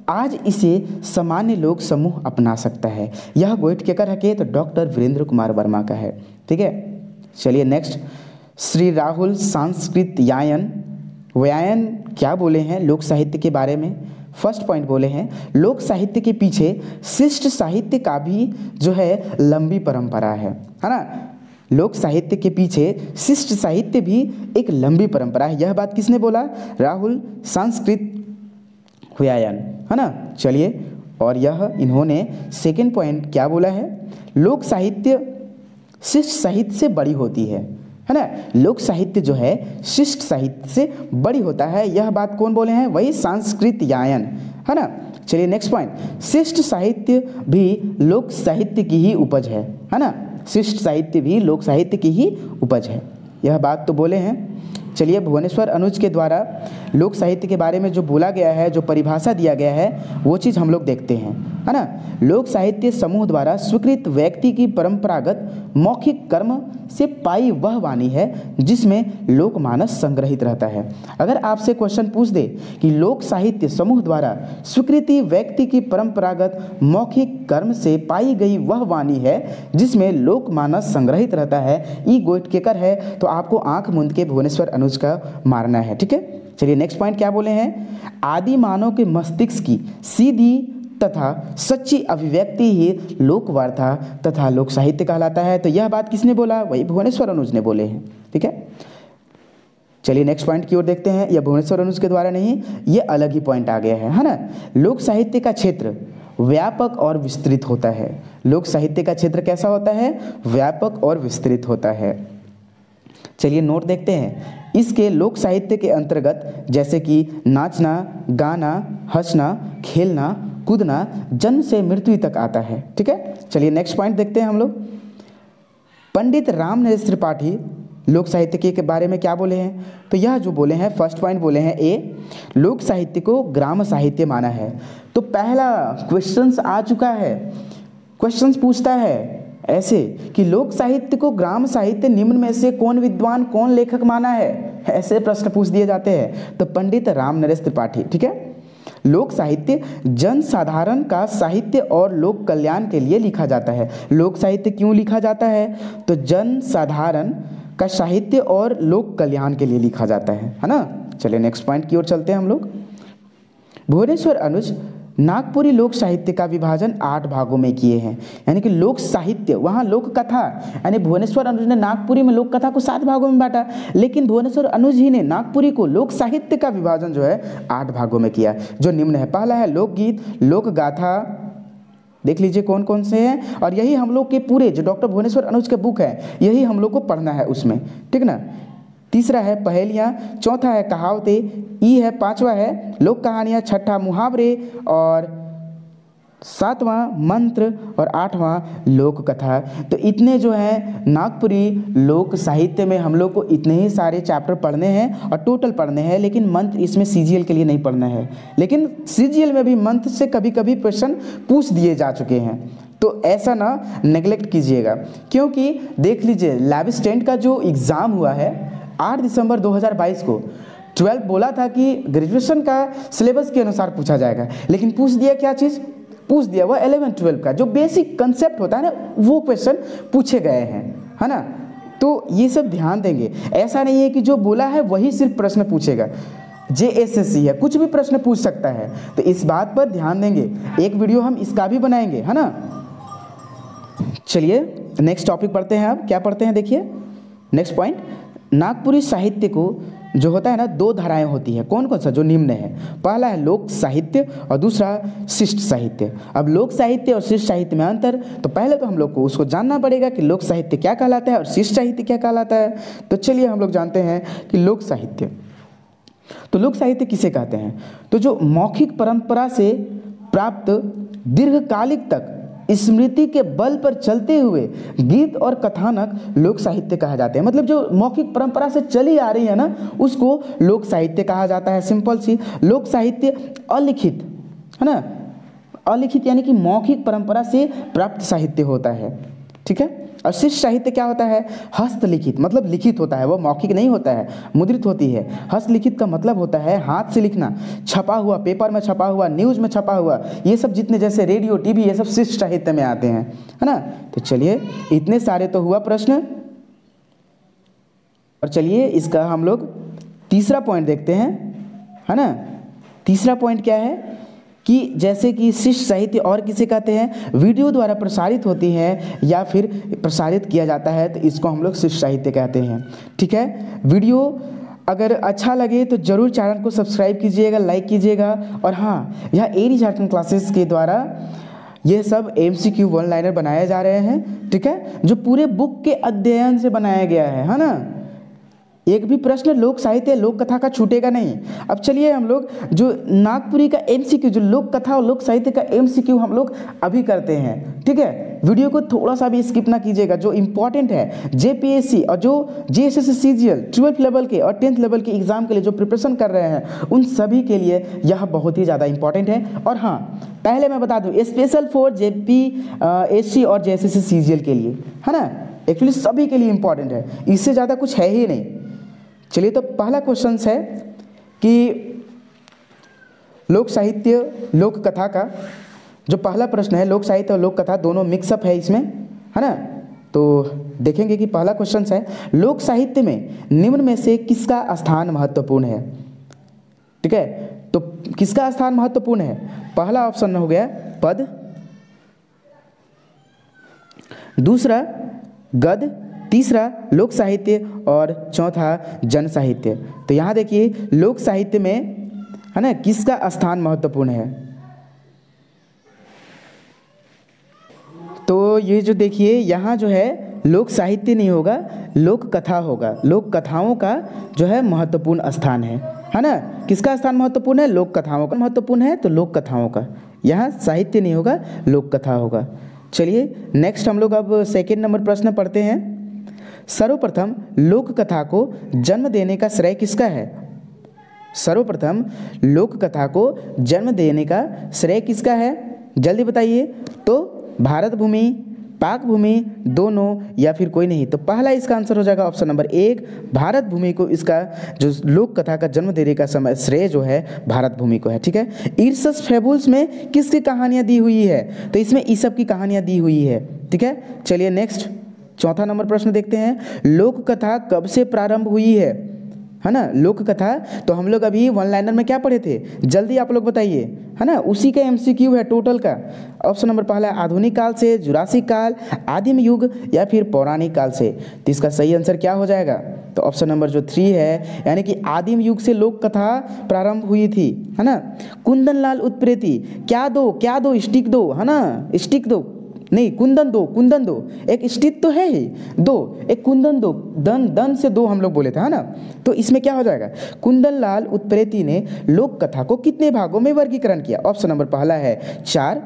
आज इसे सामान्य लोक समूह अपना सकता है, यह गोइठ केकर हके, तो डॉक्टर वीरेंद्र कुमार वर्मा का है। ठीक है, चलिए नेक्स्ट, श्री राहुल संस्कृत व्यायन क्या बोले हैं लोक साहित्य के बारे में, फर्स्ट पॉइंट बोले हैं, लोक साहित्य के पीछे शिष्ट साहित्य का भी जो है लंबी परंपरा है ना। लोक साहित्य के पीछे शिष्ट साहित्य भी एक लंबी परंपरा है, यह बात किसने बोला, राहुल संस्कृत व्यायन, है ना। चलिए, और यह इन्होंने सेकंड पॉइंट क्या बोला है, लोक साहित्य शिष्ट साहित्य से बड़ी होती है ना, लोक साहित्य जो है शिष्ट साहित्य से बड़ी होता है, यह बात कौन बोले हैं, वही संस्कृत यायन, है ना। चलिए नेक्स्ट पॉइंट, शिष्ट साहित्य भी लोक साहित्य की ही उपज है ना, शिष्ट साहित्य भी लोक साहित्य की ही उपज है, यह बात तो बोले हैं। चलिए, भुवनेश्वर अनुज के द्वारा लोक साहित्य के बारे में जो बोला गया है, जो परिभाषा दिया गया है, वो चीज़ हम लोग देखते हैं, है ना। लोक साहित्य समूह द्वारा स्वीकृत व्यक्ति की परंपरागत मौखिक कर्म से पाई वह वाणी है जिसमें लोकमानस संग्रहित रहता है। अगर आपसे क्वेश्चन पूछ दे कि लोक साहित्य समूह द्वारा स्वीकृति व्यक्ति की परंपरागत मौखिक कर्म से पाई गई वह वाणी है जिसमें लोकमानस संग्रहित रहता है, ई गोइठ केकर है, तो आपको आंख मूंद के भुवनेश्वर अनुज का मारना है। ठीक है, चलिए नेक्स्ट पॉइंट क्या बोले हैं, आदि मानव के मस्तिष्क की सीधी तथा सच्ची अभिव्यक्ति ही लोक वार्ता तथा लोक साहित्य कहलाता है, तो यह बात किसने बोला, वही भुवनेश्वर अनुज ने बोले हैं। ठीक है, चलिए नेक्स्ट पॉइंट की ओर देखते हैं, यह भुवनेश्वर अनुज के द्वारा नहीं, ये अलग ही पॉइंट आ गया है ना। लोक साहित्य का क्षेत्र व्यापक और विस्तृत होता है, लोक साहित्य का क्षेत्र कैसा होता है, व्यापक और विस्तृत होता है। चलिए नोट देखते हैं, इसके लोक साहित्य के अंतर्गत जैसे कि नाचना, गाना, हंसना, खेलना, कूदना जन्म से मृत्यु तक आता है। ठीक है, चलिए नेक्स्ट पॉइंट देखते हैं हम लोग, पंडित रामनरेश त्रिपाठी लोक साहित्य के बारे में क्या बोले हैं, तो यह जो बोले हैं फर्स्ट पॉइंट बोले हैं, ए लोक साहित्य को ग्राम साहित्य माना है। तो पहला क्वेश्चंस आ चुका है, क्वेश्चंस पूछता है ऐसे कि लोक साहित्य को ग्राम साहित्य निम्न में से कौन विद्वान कौन लेखक माना है, ऐसे प्रश्न पूछ दिए जाते हैं, तो पंडित रामनरेश त्रिपाठी। ठीक है, लोक साहित्य जन साधारण का साहित्य और लोक कल्याण के लिए लिखा जाता है। लोक साहित्य क्यों लिखा जाता है, तो जन साधारण का साहित्य और लोक कल्याण के लिए लिखा जाता है ना। चलिए नेक्स्ट पॉइंट की ओर चलते हैं हम लोग, भुवनेश्वर अनुज नागपुरी लोक साहित्य का विभाजन 8 भागों में किए हैं, यानी कि लोक साहित्य वहाँ लोक कथा, यानी भुवनेश्वर अनुज ने नागपुरी में लोक कथा को 7 भागों में बांटा, लेकिन भुवनेश्वर अनुज ही ने नागपुरी को लोक साहित्य का विभाजन जो है 8 भागों में किया, जो निम्न है। पहला है लोकगीत, लोक गाथा, देख लीजिए कौन कौन से हैं, और यही हम लोग के पूरे जो डॉक्टर भुवनेश्वर अनुज के बुक है यही हम लोग को पढ़ना है उसमें, ठीक ना। तीसरा है पहेलियाँ, चौथा है कहावतें, ई है, पांचवा है लोक कहानियाँ, छठा मुहावरे, और सातवां मंत्र, और आठवां लोक कथा। तो इतने जो है नागपुरी लोक साहित्य में हम लोग को इतने ही सारे चैप्टर पढ़ने हैं और टोटल पढ़ने हैं, लेकिन मंत्र इसमें सीजीएल के लिए नहीं पढ़ना है। लेकिन सीजीएल में भी मंत्र से कभी कभी क्वेश्चन पूछ दिए जा चुके हैं, तो ऐसा ना नेगलेक्ट कीजिएगा, क्योंकि देख लीजिए लैब असिस्टेंट का जो एग्ज़ाम हुआ है 8 दिसंबर 2022 को, 12 बोला था कि ग्रेजुएशन का सिलेबस के अनुसार पूछा जाएगा, लेकिन पूछ दिया क्या चीज़, पूछ दिया वो 11-12 का जो बेसिक कंसेप्ट होता है ना, वो क्वेश्चन पूछे गए हैं, है ना। तो ये सब ध्यान देंगे, ऐसा नहीं है कि जो बोला है वही सिर्फ प्रश्न पूछेगा, JSSC है, कुछ भी प्रश्न पूछ सकता है, तो इस बात पर ध्यान देंगे। एक वीडियो हम इसका भी बनाएंगे, है ना। चलिए नेक्स्ट टॉपिक पढ़ते हैं। अब क्या पढ़ते हैं, देखिए नेक्स्ट पॉइंट, नागपुरी साहित्य को जो होता है ना, दो धाराएं होती है, कौन कौन सा, जो निम्न है। पहला है लोक साहित्य और दूसरा शिष्ट साहित्य। अब लोक साहित्य और शिष्ट साहित्य में अंतर, तो पहले तो हम लोग को उसको जानना पड़ेगा कि लोक साहित्य क्या कहलाता है और शिष्ट साहित्य क्या कहलाता है। तो चलिए हम लोग जानते हैं कि लोक साहित्य, तो लोक साहित्य किसे कहते हैं, तो जो मौखिक परंपरा से प्राप्त दीर्घकालिक तक स्मृति के बल पर चलते हुए गीत और कथानक लोक साहित्य कहा जाते हैं। मतलब जो मौखिक परंपरा से चली आ रही है ना, उसको लोक साहित्य कहा जाता है। सिंपल सी, लोक साहित्य अलिखित, है ना, अलिखित यानी कि मौखिक परंपरा से प्राप्त साहित्य होता है, ठीक है। और शिष्ट साहित्य क्या होता है, हस्तलिखित, मतलब लिखित होता है, वो मौखिक नहीं होता है, मुद्रित होती है। हस्तलिखित का मतलब होता है हाथ से लिखना, छपा हुआ, पेपर में छपा हुआ, न्यूज़ में छपा हुआ, ये सब जितने जैसे रेडियो टीवी ये सब शिष्ट साहित्य में आते हैं, है ना। तो चलिए इतने सारे तो हुआ प्रश्न, और चलिए इसका हम लोग तीसरा पॉइंट देखते हैं, है ना। तीसरा पॉइंट क्या है कि जैसे कि शिष्ट साहित्य और किसे कहते हैं, वीडियो द्वारा प्रसारित होती है या फिर प्रसारित किया जाता है, तो इसको हम लोग शिष्ट साहित्य कहते हैं, ठीक है। वीडियो अगर अच्छा लगे तो ज़रूर चैनल को सब्सक्राइब कीजिएगा, लाइक कीजिएगा। और हाँ, यह एडी झारखंड क्लासेस के द्वारा ये सब MCQ वन लाइनर बनाए जा रहे हैं, ठीक है, जो पूरे बुक के अध्ययन से बनाया गया है ना। एक भी प्रश्न लोक साहित्य लोक कथा का छूटेगा नहीं। अब चलिए हम लोग जो नागपुरी का MCQ, जो लोक कथा और लोक साहित्य का MCQ हम लोग अभी करते हैं, ठीक है। वीडियो को थोड़ा सा भी स्किप ना कीजिएगा, जो इंपॉर्टेंट है JPSC और जो JSSC CGL 12th लेवल के और 10th लेवल के एग्जाम के लिए जो प्रिपरेशन कर रहे हैं, उन सभी के लिए यह बहुत ही ज़्यादा इंपॉर्टेंट है। और हाँ, पहले मैं बता दूँ, स्पेशल फॉर JPSC और JSSC CGL के लिए, है ना, एक्चुअली सभी के लिए इंपॉर्टेंट है, इससे ज़्यादा कुछ है ही नहीं। चलिए तो पहला क्वेश्चन है कि लोक साहित्य लोक कथा का जो पहला प्रश्न है, लोक साहित्य और लोक कथा दोनों मिक्सअप है इसमें, है ना। तो देखेंगे कि पहला क्वेश्चन है, लोक साहित्य में निम्न में से किसका स्थान महत्वपूर्ण है, ठीक है। तो किसका स्थान महत्वपूर्ण है, पहला ऑप्शन हो गया पद, दूसरा गद्य, तीसरा लोक साहित्य और चौथा जन साहित्य। तो यहाँ देखिए लोक साहित्य में, है ना, किसका स्थान महत्वपूर्ण है। तो ये जो देखिए यहाँ जो है लोक साहित्य नहीं होगा, लोक कथा होगा। लोक कथाओं का जो है महत्वपूर्ण स्थान है ना। किसका स्थान महत्वपूर्ण है, लोक कथाओं का महत्वपूर्ण है, तो लोक कथाओं का, यहाँ साहित्य नहीं होगा, लोक कथा होगा। चलिए नेक्स्ट हम लोग अब सेकेंड नंबर प्रश्न पढ़ते हैं। सर्वप्रथम लोक कथा को जन्म देने का श्रेय किसका है, सर्वप्रथम लोक कथा को जन्म देने का श्रेय किसका है, जल्दी बताइए। तो भारत भूमि, पाक भूमि, दोनों, या फिर कोई नहीं। तो पहला इसका आंसर हो जाएगा ऑप्शन नंबर 1, भारत भूमि को इसका जो लोक कथा का जन्म देने का समय श्रेय जो है भारत भूमि को है, ठीक है। ईर्षस फेबुल्स में किसकी कहानियाँ दी हुई है, तो इसमें ईसप की कहानियाँ दी हुई है, ठीक है। चलिए नेक्स्ट चौथा नंबर प्रश्न देखते हैं। लोक कथा कब से प्रारंभ हुई है ना। लोक कथा तो हम लोग अभी वन लाइनर में क्या पढ़े थे, जल्दी आप लोग बताइए, है ना, उसी का MCQ है टोटल का। ऑप्शन नंबर पहला आधुनिक काल से, जुरासिक काल, आदिम युग या फिर पौराणिक काल से। तो इसका सही आंसर क्या हो जाएगा, तो ऑप्शन नंबर जो 3 है, यानी कि आदिम युग से लोक कथा प्रारंभ हुई थी, है ना। कुंदन लाल उत्प्रेती, क्या दो, स्टिक दो, है ना, स्टिक दो नहीं, कुंदन दो, एक स्टिक तो है ही, दो, एक कुंदन दो, दन से दो हम लोग बोले थे, है ना। तो इसमें क्या हो जाएगा, कुंदन लाल उत्प्रेती ने लोक कथा को कितने भागों में वर्गीकरण किया। ऑप्शन नंबर पहला है 4,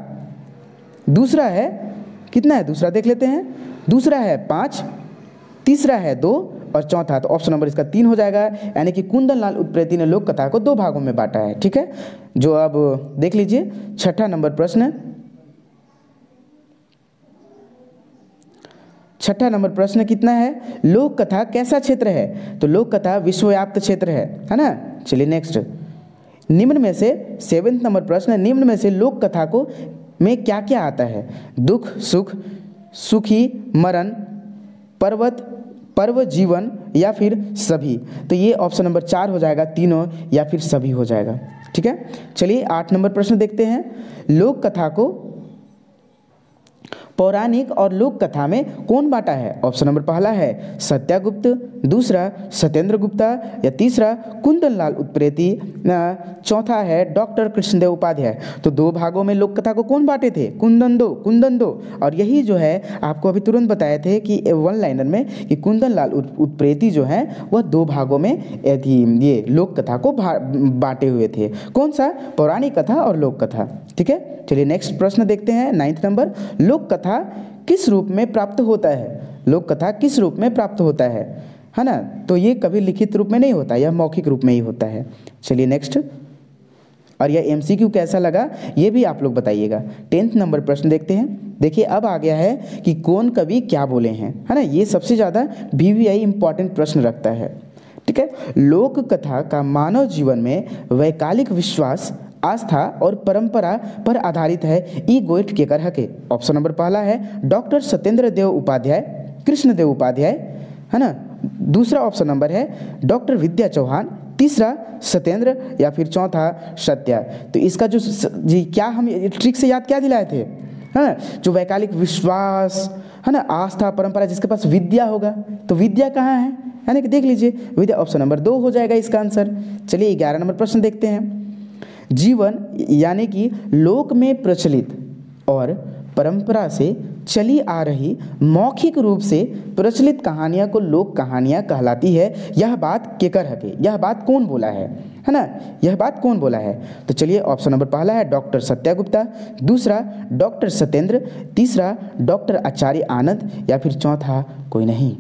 दूसरा है कितना है, दूसरा देख लेते हैं, दूसरा है 5, तीसरा है 2 और चौथा, तो ऑप्शन नंबर इसका 3 हो जाएगा, यानी कि कुंदन लाल उत्प्रेती ने लोक कथा को 2 भागों में बांटा है। ठीक है, जो अब देख लीजिए छठा नंबर प्रश्न, छठा नंबर प्रश्न कितना है, लोक कथा कैसा क्षेत्र है, तो लोक कथा विश्वव्याप्त क्षेत्र है ना। चलिए नेक्स्ट, निम्न में से 7वां नंबर प्रश्न, निम्न में से लोक कथा को में क्या क्या आता है, दुख सुख, सुखी मरण, पर्व जीवन या फिर सभी, तो ये ऑप्शन नंबर 4 हो जाएगा, तीनों या फिर सभी हो जाएगा। ठीक है, चलिए 8 नंबर प्रश्न देखते हैं, लोक कथा को पौराणिक और लोक कथा में कौन बांटा है। ऑप्शन नंबर पहला है सत्यागुप्त, दूसरा सत्येंद्र गुप्ता या तीसरा कुंदन लाल उत्प्रेती, चौथा है डॉक्टर कृष्णदेव उपाध्याय। तो 2 भागों में लोक कथा को कौन बांटे थे, कुंदन दो, और यही जो है आपको अभी तुरंत बताए थे कि 1 लाइनर में कि कुंदन लाल उत्प्रेती जो है वह 2 भागों में ये लोक कथा को बांटे हुए थे, कौन सा, पौराणिक कथा और लोक कथा। ठीक है, चलिए नेक्स्ट प्रश्न देखते हैं 9वां नंबर, लोक कथा किस रूप में प्राप्त होता है, लोक कथा किस रूप में प्राप्त होता है ना। तो ये कभी लिखित रूप में नहीं होता, यह मौखिक रूप में ही होता है। चलिए नेक्स्ट, और यह एमसीक्यू कैसा लगा ये भी आप लोग बताइएगा। 10वां नंबर प्रश्न देखते हैं, देखिए अब आ गया है कि कौन कवि क्या बोले हैं, है ना, ये सबसे ज़्यादा VVI इंपॉर्टेंट प्रश्न रखता है। ठीक है, लोक कथा का मानव जीवन में वैकालिक विश्वास, आस्था और परंपरा पर आधारित है, ई गोइठ केकर हके। ऑप्शन नंबर पहला है डॉक्टर सत्येंद्र देव उपाध्याय, कृष्णदेव उपाध्याय, है ना, दूसरा ऑप्शन नंबर है डॉक्टर विद्या चौहान, तीसरा सत्येंद्र या फिर चौथा सत्या। तो इसका जो जी क्या हम ट्रिक से याद क्या दिलाए थे, है ना, जो वैकालिक विश्वास, है ना, आस्था परंपरा, जिसके पास विद्या होगा, तो विद्या कहाँ है ना, कि देख लीजिए विद्या, ऑप्शन नंबर 2 हो जाएगा इसका आंसर। चलिए 11 नंबर प्रश्न देखते हैं, जीवन यानी कि लोक में प्रचलित और परंपरा से चली आ रही मौखिक रूप से प्रचलित कहानियां को लोक कहानियां कहलाती है, यह बात केकर हके, यह बात कौन बोला है ना, यह बात कौन बोला है। तो चलिए ऑप्शन नंबर पहला है डॉक्टर सत्यागुप्ता, दूसरा डॉक्टर सत्येंद्र, तीसरा डॉक्टर आचार्य आनंद या फिर चौथा कोई नहीं।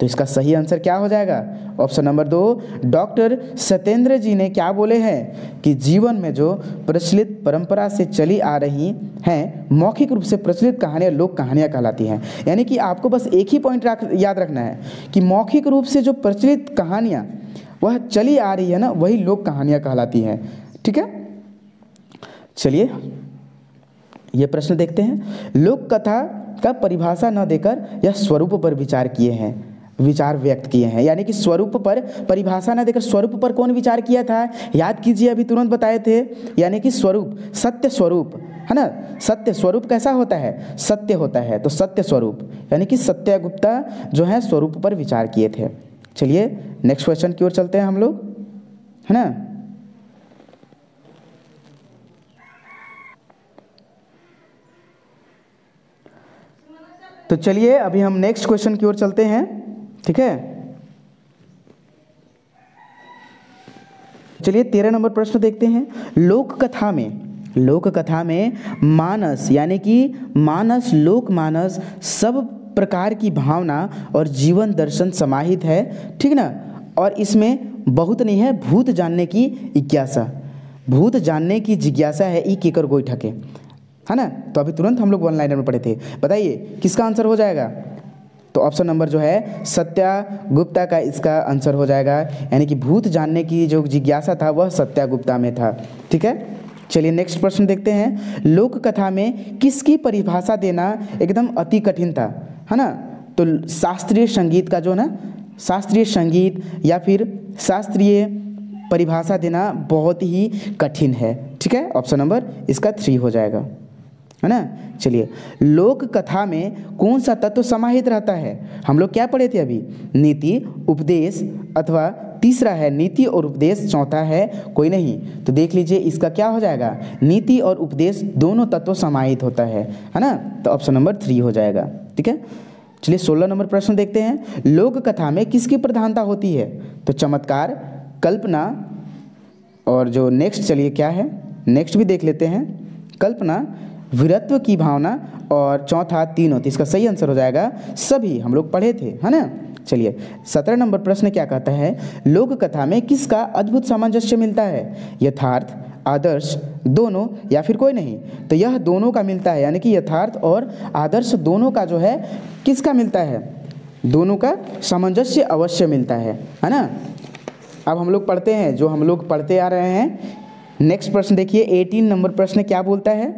तो इसका सही आंसर क्या हो जाएगा, ऑप्शन नंबर 2 डॉक्टर सत्येंद्र जी ने क्या बोले हैं कि जीवन में जो प्रचलित परंपरा से चली आ रही हैं मौखिक रूप से प्रचलित कहानियाँ लोक कहानियाँ कहलाती हैं। यानी कि आपको बस एक ही पॉइंट याद रखना है कि मौखिक रूप से जो प्रचलित कहानियाँ वह चली आ रही है ना, वही लोक कहानियाँ कहलाती हैं। ठीक है, चलिए ये प्रश्न देखते हैं, लोक कथा का परिभाषा न देकर यह स्वरूप पर विचार व्यक्त किए हैं, यानी कि स्वरूप पर परिभाषा न देकर स्वरूप पर कौन विचार किया था, याद कीजिए अभी तुरंत बताए थे, यानी कि स्वरूप, सत्य स्वरूप, है ना, सत्य स्वरूप कैसा होता है, सत्य होता है, तो सत्य स्वरूप यानी कि सत्यगुप्ता जो है स्वरूप पर विचार किए थे। चलिए नेक्स्ट क्वेश्चन की ओर चलते हैं हम लोग, है ना। तो चलिए अभी हम नेक्स्ट क्वेश्चन की ओर चलते हैं। ठीक है, चलिए 13 नंबर प्रश्न देखते हैं, लोक कथा में मानस यानी कि मानस, लोक मानस सब प्रकार की भावना और जीवन दर्शन समाहित है, ठीक ना, और इसमें बहुत नहीं है भूत जानने की जिज्ञासा है, ई केकर गोइठा के, है ना। तो अभी तुरंत हम लोग 1 लाइनर में पढ़े थे, बताइए किसका आंसर हो जाएगा। तो ऑप्शन नंबर जो है सत्यागुप्ता का इसका आंसर हो जाएगा, यानी कि भूत जानने की जो जिज्ञासा था वह सत्यागुप्ता में था। ठीक है, चलिए नेक्स्ट प्रश्न देखते हैं, लोक कथा में किसकी परिभाषा देना एकदम अति कठिन था, है ना। तो शास्त्रीय संगीत का जो ना, शास्त्रीय संगीत या फिर शास्त्रीय परिभाषा देना बहुत ही कठिन है। ठीक है, ऑप्शन नंबर इसका 3 हो जाएगा, है ना। चलिए, लोक कथा में कौन सा तत्व समाहित रहता है? हम लोग क्या पढ़े थे अभी? नीति, उपदेश, अथवा तीसरा है नीति और उपदेश, चौथा है कोई नहीं। तो देख लीजिए इसका क्या हो जाएगा, नीति और उपदेश दोनों तत्व समाहित होता है ना। तो ऑप्शन नंबर 3 हो जाएगा। ठीक है, चलिए 16 नंबर प्रश्न देखते हैं। लोक कथा में किसकी प्रधानता होती है? तो चमत्कार, कल्पना, और जो नेक्स्ट चलिए क्या है, नेक्स्ट भी देख लेते हैं, कल्पना, वीरत्व की भावना, और चौथा तीनों। तो इसका सही आंसर हो जाएगा सभी, हम लोग पढ़े थे, है ना। चलिए 17 नंबर प्रश्न क्या कहता है? लोक कथा में किसका अद्भुत सामंजस्य मिलता है? यथार्थ, आदर्श, दोनों, या फिर कोई नहीं? तो यह दोनों का मिलता है, यानी कि यथार्थ और आदर्श दोनों का जो है किसका मिलता है? दोनों का सामंजस्य अवश्य मिलता है ना। अब हम लोग पढ़ते हैं जो हम लोग पढ़ते आ रहे हैं। नेक्स्ट प्रश्न देखिए, 18 नंबर प्रश्न क्या बोलता है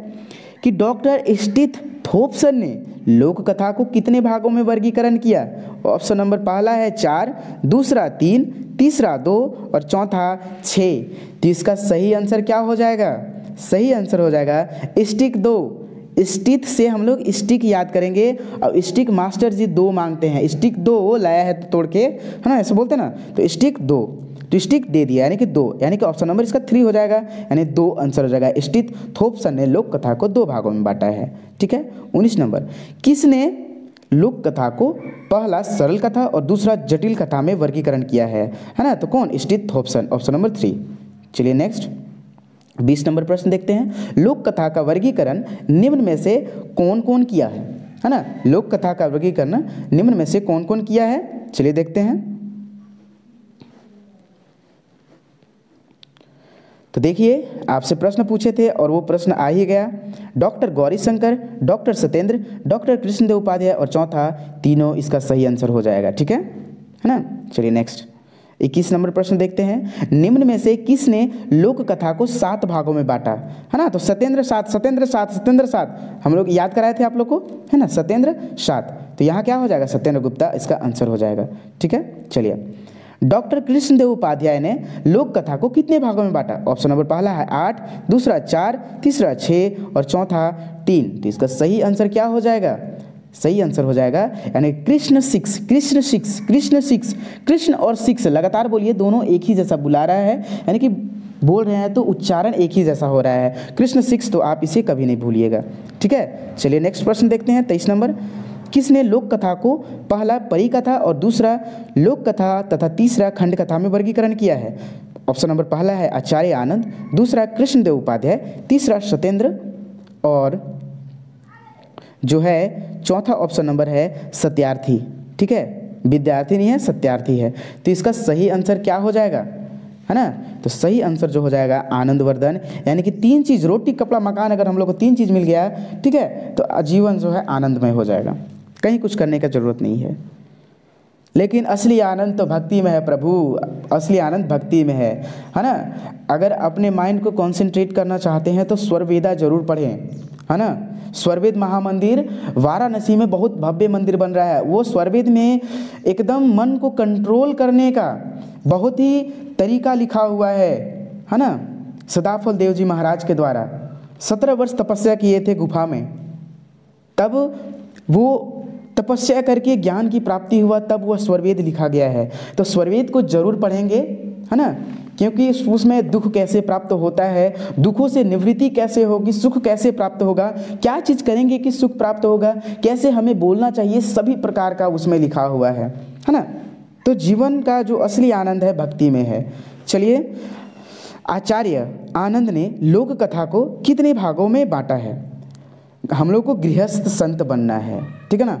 कि डॉक्टर स्टीथ थॉम्पसन ने लोक कथा को कितने भागों में वर्गीकरण किया? ऑप्शन नंबर पहला है 4, दूसरा 3, तीसरा 2 और चौथा 6। तो इसका सही आंसर क्या हो जाएगा? सही आंसर हो जाएगा स्टिक 2। स्टिक से हम लोग स्टिक याद करेंगे, और स्टिक मास्टर जी 2 मांगते हैं, स्टिक 2 लाया है तो तोड़ के, है ना, ऐसे बोलते ना। तो स्टिक 2, तो स्टिक दे दिया यानी कि 2, यानी कि ऑप्शन नंबर इसका 3 हो जाएगा, यानी 2 आंसर हो जाएगा। स्टिक थॉम्पसन ने लोक कथा को 2 भागों में बांटा है। ठीक है, 19 नंबर, किसने लोक कथा को पहला सरल कथा और दूसरा जटिल कथा में वर्गीकरण किया है ना? तो कौन? स्टीथ थॉम्पसन, ऑप्शन नंबर 3। चलिए नेक्स्ट 20 नंबर प्रश्न देखते हैं। लोक कथा का वर्गीकरण निम्न में से कौन कौन किया है ना? लोक कथा का वर्गीकरण निम्न में से कौन कौन किया है? चलिए देखते हैं। तो देखिए आपसे प्रश्न पूछे थे और वो प्रश्न आ ही गया। Doctor Gaurishankar, doctor Satyendra, doctor Krishnadev Upadhyay और चौथा तीनों इसका सही आंसर हो जाएगा। ठीक है ना। चलिए नेक्स्ट 21 नंबर प्रश्न देखते हैं। निम्न में से किसने लोक कथा को 7 भागों में बांटा? है ना। तो सत्येंद्र सात, सत्येंद्र सात, सत्येंद्र सात हम लोग याद कराए थे आप लोग को, है ना, सत्येंद्र सात। तो यहाँ क्या हो जाएगा? सत्येंद्र गुप्ता इसका आंसर हो जाएगा। ठीक है, चलिए डॉक्टर कृष्णदेव उपाध्याय ने लोक कथा को कितने भागों में बांटा? ऑप्शन नंबर पहला है 8, दूसरा 4, तीसरा 6 और चौथा 3। तो इसका सही आंसर क्या हो जाएगा? सही आंसर हो जाएगा यानी कृष्ण 6, कृष्ण 6, कृष्ण 6, कृष्ण और 6 लगातार बोलिए, दोनों एक ही जैसा बुला रहा है, यानी कि बोल रहे हैं तो उच्चारण एक ही जैसा हो रहा है। कृष्ण 6, तो आप इसे कभी नहीं भूलिएगा। ठीक है, चलिए नेक्स्ट प्रश्न देखते हैं। 23 नंबर, किसने लोक कथा को पहला परिकथा और दूसरा लोक कथा तथा तीसरा खंड कथा में वर्गीकरण किया है? ऑप्शन नंबर पहला है आचार्य आनंद, दूसरा कृष्णदेव उपाध्याय, तीसरा सत्येंद्र और जो है चौथा ऑप्शन नंबर है सत्यार्थी। ठीक है, विद्यार्थी नहीं है, सत्यार्थी है। तो इसका सही आंसर क्या हो जाएगा? है ना। तो सही आंसर जो हो जाएगा आनंदवर्धन, यानी कि 3 चीज़, रोटी कपड़ा मकान, अगर हम लोग को 3 चीज़ मिल गया, ठीक है, तो जीवन जो है आनंदमय हो जाएगा, कहीं कुछ करने का जरूरत नहीं है। लेकिन असली आनंद तो भक्ति में है प्रभु, असली आनंद भक्ति में है ना। अगर अपने माइंड को कंसंट्रेट करना चाहते हैं तो स्वरवेदा जरूर पढ़ें, है ना। स्वरवेद महामंदिर वाराणसी में बहुत भव्य मंदिर बन रहा है। वो स्वरवेद में एकदम मन को कंट्रोल करने का बहुत ही तरीका लिखा हुआ है ना। सदाफल देव जी महाराज के द्वारा 17 वर्ष तपस्या किए थे गुफा में, तब वो तपस्या करके ज्ञान की प्राप्ति हुआ, तब वह स्वरवेद लिखा गया है। तो स्वरवेद को जरूर पढ़ेंगे, है ना, क्योंकि उसमें दुख कैसे प्राप्त होता है, दुखों से निवृत्ति कैसे होगी, सुख कैसे प्राप्त होगा, क्या चीज़ करेंगे कि सुख प्राप्त होगा, कैसे हमें बोलना चाहिए, सभी प्रकार का उसमें लिखा हुआ है ना। तो जीवन का जो असली आनंद है भक्ति में है। चलिए, आचार्य आनंद ने लोक कथा को कितने भागों में बांटा है? हम लोग को गृहस्थ संत बनना है, ठीक है ना,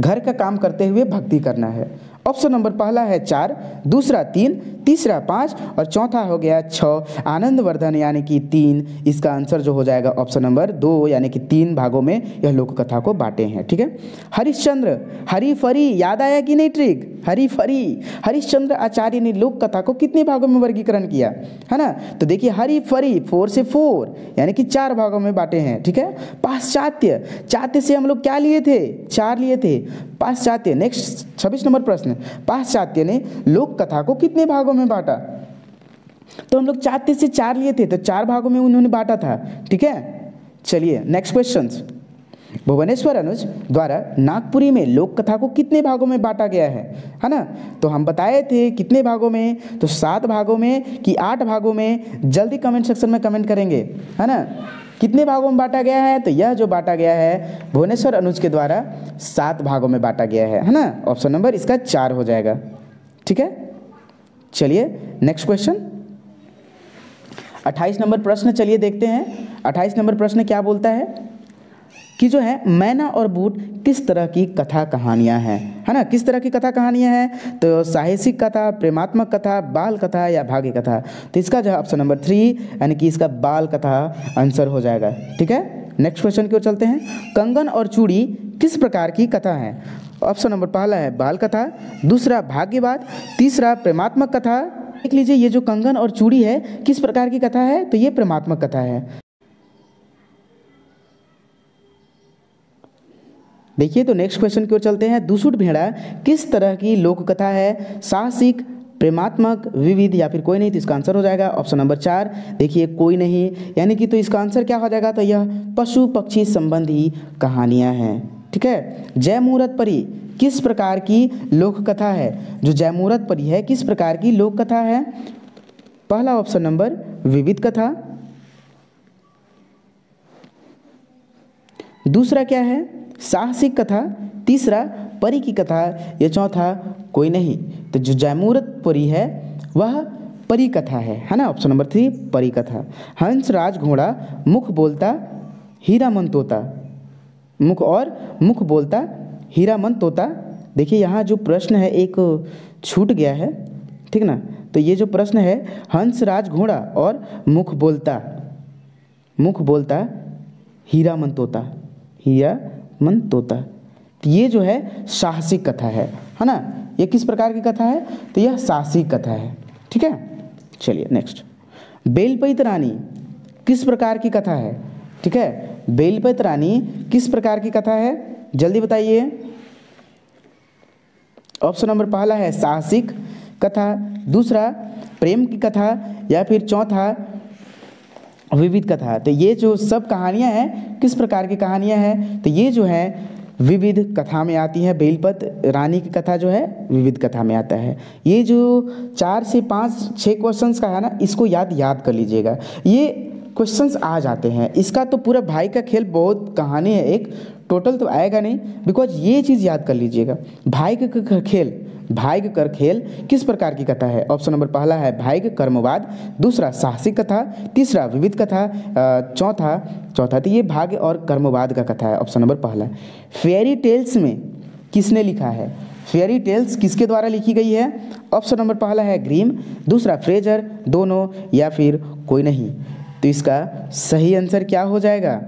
घर का काम करते हुए भक्ति करना है। ऑप्शन नंबर पहला है 4, दूसरा 3, तीसरा 5 और चौथा हो गया 6 आनंदवर्धन, यानी कि 3। इसका आंसर जो हो जाएगा ऑप्शन नंबर 2, यानी कि 3 भागों में यह लोक कथा को बांटे हैं। ठीक है, हरिश्चंद्र, हरिफरी, याद आया कि नहीं ट्रिक? हरिफरी, हरिश्चंद्र आचार्य ने लोक कथा को कितने भागों में वर्गीकरण किया, है ना। तो देखिए हरिफरी 4 से 4 यानी कि 4 भागों में बांटे हैं। ठीक है, पाश्चात्य, चात्य से हम लोग क्या लिए थे? 4 लिए थे, पाश्चात्य। नेक्स्ट 26 नंबर प्रश्न, पाश्चात्य ने लोक कथा को कितने भागों में बांटा? तो हम लोग चात्य से 4 लिए थे, तो 4 भागों में उन्होंने बांटा था। ठीक है, चलिए नेक्स्ट क्वेश्चन। भुवनेश्वर अनुज द्वारा नागपुरी में लोक कथा को कितने भागों में बांटा गया है ना? तो हम बताए थे कितने भागों में, तो 7 भागों में कि 8 भागों में, जल्दी कमेंट सेक्शन में कमेंट करेंगे, है ना। कितने भागों में बांटा गया है? तो यह जो बांटा गया है भुवनेश्वर अनुज के द्वारा 7 भागों में बांटा गया है ना। ऑप्शन नंबर इसका 4 हो जाएगा, ठीक है। चलिए नेक्स्ट क्वेश्चन, 28 नंबर प्रश्न चलिए देखते हैं। 28 नंबर प्रश्न क्या बोलता है कि जो है मैना और बूट किस तरह की कथा कहानियाँ हैं, है ना। किस तरह की कथा कहानियाँ हैं? तो साहसिक कथा, प्रेमात्मक कथा, बाल कथा या भाग्य कथा। तो इसका जो है ऑप्शन नंबर 3 यानी कि इसका बाल कथा आंसर हो जाएगा, ठीक है। नेक्स्ट क्वेश्चन की ओर चलते हैं। कंगन और चूड़ी किस प्रकार की कथा है? ऑप्शन नंबर पहला है बाल कथा, दूसरा भाग्यवाद, तीसरा प्रेमात्मक कथा। देख लीजिए ये जो कंगन और चूड़ी है किस प्रकार की कथा है? तो ये प्रेमात्मक कथा है। देखिए तो नेक्स्ट क्वेश्चन की ओर चलते हैं। दुसुट भेड़ा किस तरह की लोक कथा है? साहसिक, प्रेमात्मक, विविध या फिर कोई नहीं। तो इसका आंसर हो जाएगा ऑप्शन नंबर 4। देखिए कोई नहीं यानी कि तो इसका आंसर क्या हो जाएगा? तो यह पशु पक्षी संबंधी कहानियां हैं, ठीक है। जय मुहूर्त परी किस प्रकार की लोक कथा है? जो जय मुहूर्त परी है किस प्रकार की लोक कथा है? पहला ऑप्शन नंबर विविध कथा, दूसरा क्या है साहसिक कथा, तीसरा परी की कथा या चौथा कोई नहीं। तो जो जयमुहूर्त परी है वह परी कथा है ना। ऑप्शन नंबर 3 परी कथा। हंस राज घोड़ा मुख बोलता हीरा मन तोता, मुख बोलता हीरा मन तोता। देखिए यहाँ जो प्रश्न है एक छूट गया है, ठीक ना। तो ये जो प्रश्न है हंस राज घोड़ा और मुख बोलता हीरा मन तोता। तो ये जो है साहसिक कथा है ना। ये किस प्रकार की कथा है? तो यह साहसिक कथा है, ठीक है। चलिए नेक्स्ट, बेलपैत रानी किस प्रकार की कथा है? ठीक है, बेलपैत रानी किस प्रकार की कथा है? जल्दी बताइए। ऑप्शन नंबर पहला है साहसिक कथा, दूसरा प्रेम की कथा या फिर चौथा विविध कथा। तो ये जो सब कहानियाँ हैं किस प्रकार की कहानियाँ हैं? तो ये जो है विविध कथा में आती है। बेलपत रानी की कथा जो है विविध कथा में आता है। ये जो 4 से 5 6 क्वेश्चंस का है ना, इसको याद कर लीजिएगा। ये क्वेश्चंस आ जाते हैं। इसका तो पूरा भाई का खेल बहुत कहानी है, एक टोटल तो आएगा नहीं, बिकॉज ये चीज़ याद कर लीजिएगा। भाई का खेल किस प्रकार की कथा है? ऑप्शन नंबर पहला है भाई कर्मवाद, दूसरा साहसिक कथा, तीसरा विविध कथा, चौथा तो ये भाग्य और कर्मवाद का कथा है। ऑप्शन नंबर पहला। फेयरी टेल्स में किसने लिखा है? फेयरी टेल्स किसके द्वारा लिखी गई है? ऑप्शन नंबर पहला है ग्रीम, दूसरा फ्रेजर, दोनों या फिर कोई नहीं। तो इसका सही आंसर क्या हो जाएगा,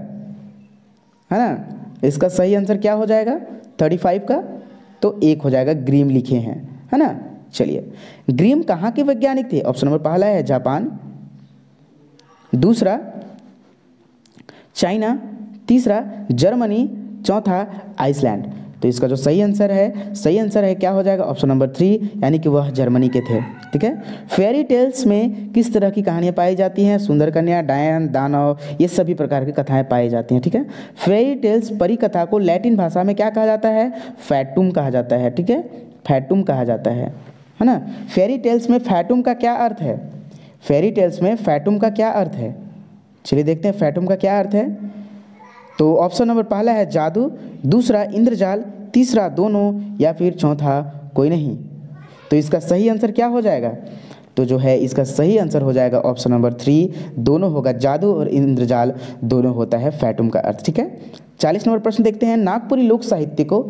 है ना? इसका सही आंसर क्या हो जाएगा 35 का? तो 1 हो जाएगा, ग्रीम लिखे हैं, है ना। चलिए, ग्रीम कहाँ के वैज्ञानिक थे? ऑप्शन नंबर पहला है जापान, दूसरा चाइना, तीसरा जर्मनी, चौथा आइसलैंड। तो इसका जो सही आंसर है क्या हो जाएगा? ऑप्शन नंबर 3 यानी कि वह जर्मनी के थे, ठीक है। फेयरी टेल्स में किस तरह की कहानियाँ पाई जाती हैं? सुंदर कन्या, डायन, दानव, ये सभी प्रकार की कथाएं पाई जाती हैं, ठीक है। फेयरी टेल्स परी कथा को लैटिन भाषा में क्या कहा जाता है? फैटुम कहा जाता है, ठीक है, फैटुम कहा जाता है ना। फेयरी टेल्स में फैटुम का क्या अर्थ है? फेयरी टेल्स में फैटुम का क्या अर्थ है? चलिए देखते हैं फैटुम का क्या अर्थ है। तो ऑप्शन नंबर पहला है जादू, दूसरा इंद्रजाल, तीसरा दोनों या फिर चौथा कोई नहीं। तो इसका सही आंसर क्या हो जाएगा? तो जो है इसका सही आंसर हो जाएगा ऑप्शन नंबर 3, दोनों होगा। जादू और इंद्रजाल दोनों होता है फैटुम का अर्थ, ठीक है। 40 नंबर प्रश्न देखते हैं। नागपुरी लोक साहित्य को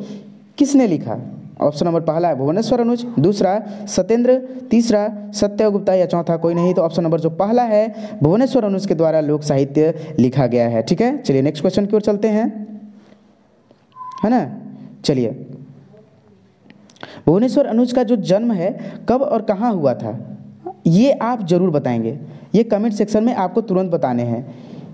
किसने लिखा? ऑप्शन नंबर पहला है भुवनेश्वर अनुज, दूसरा सत्येंद्र, तीसरा सत्यगुप्ता या चौथा कोई नहीं। तो ऑप्शन नंबर जो पहला है भुवनेश्वर अनुज के द्वारा लोक साहित्य लिखा गया है, ठीक है। चलिए नेक्स्ट क्वेश्चन की ओर चलते हैं, है ना। चलिए, भुवनेश्वर अनुज का जो जन्म है कब और कहाँ हुआ था, ये आप जरूर बताएंगे। ये कमेंट सेक्शन में आपको तुरंत बताने हैं,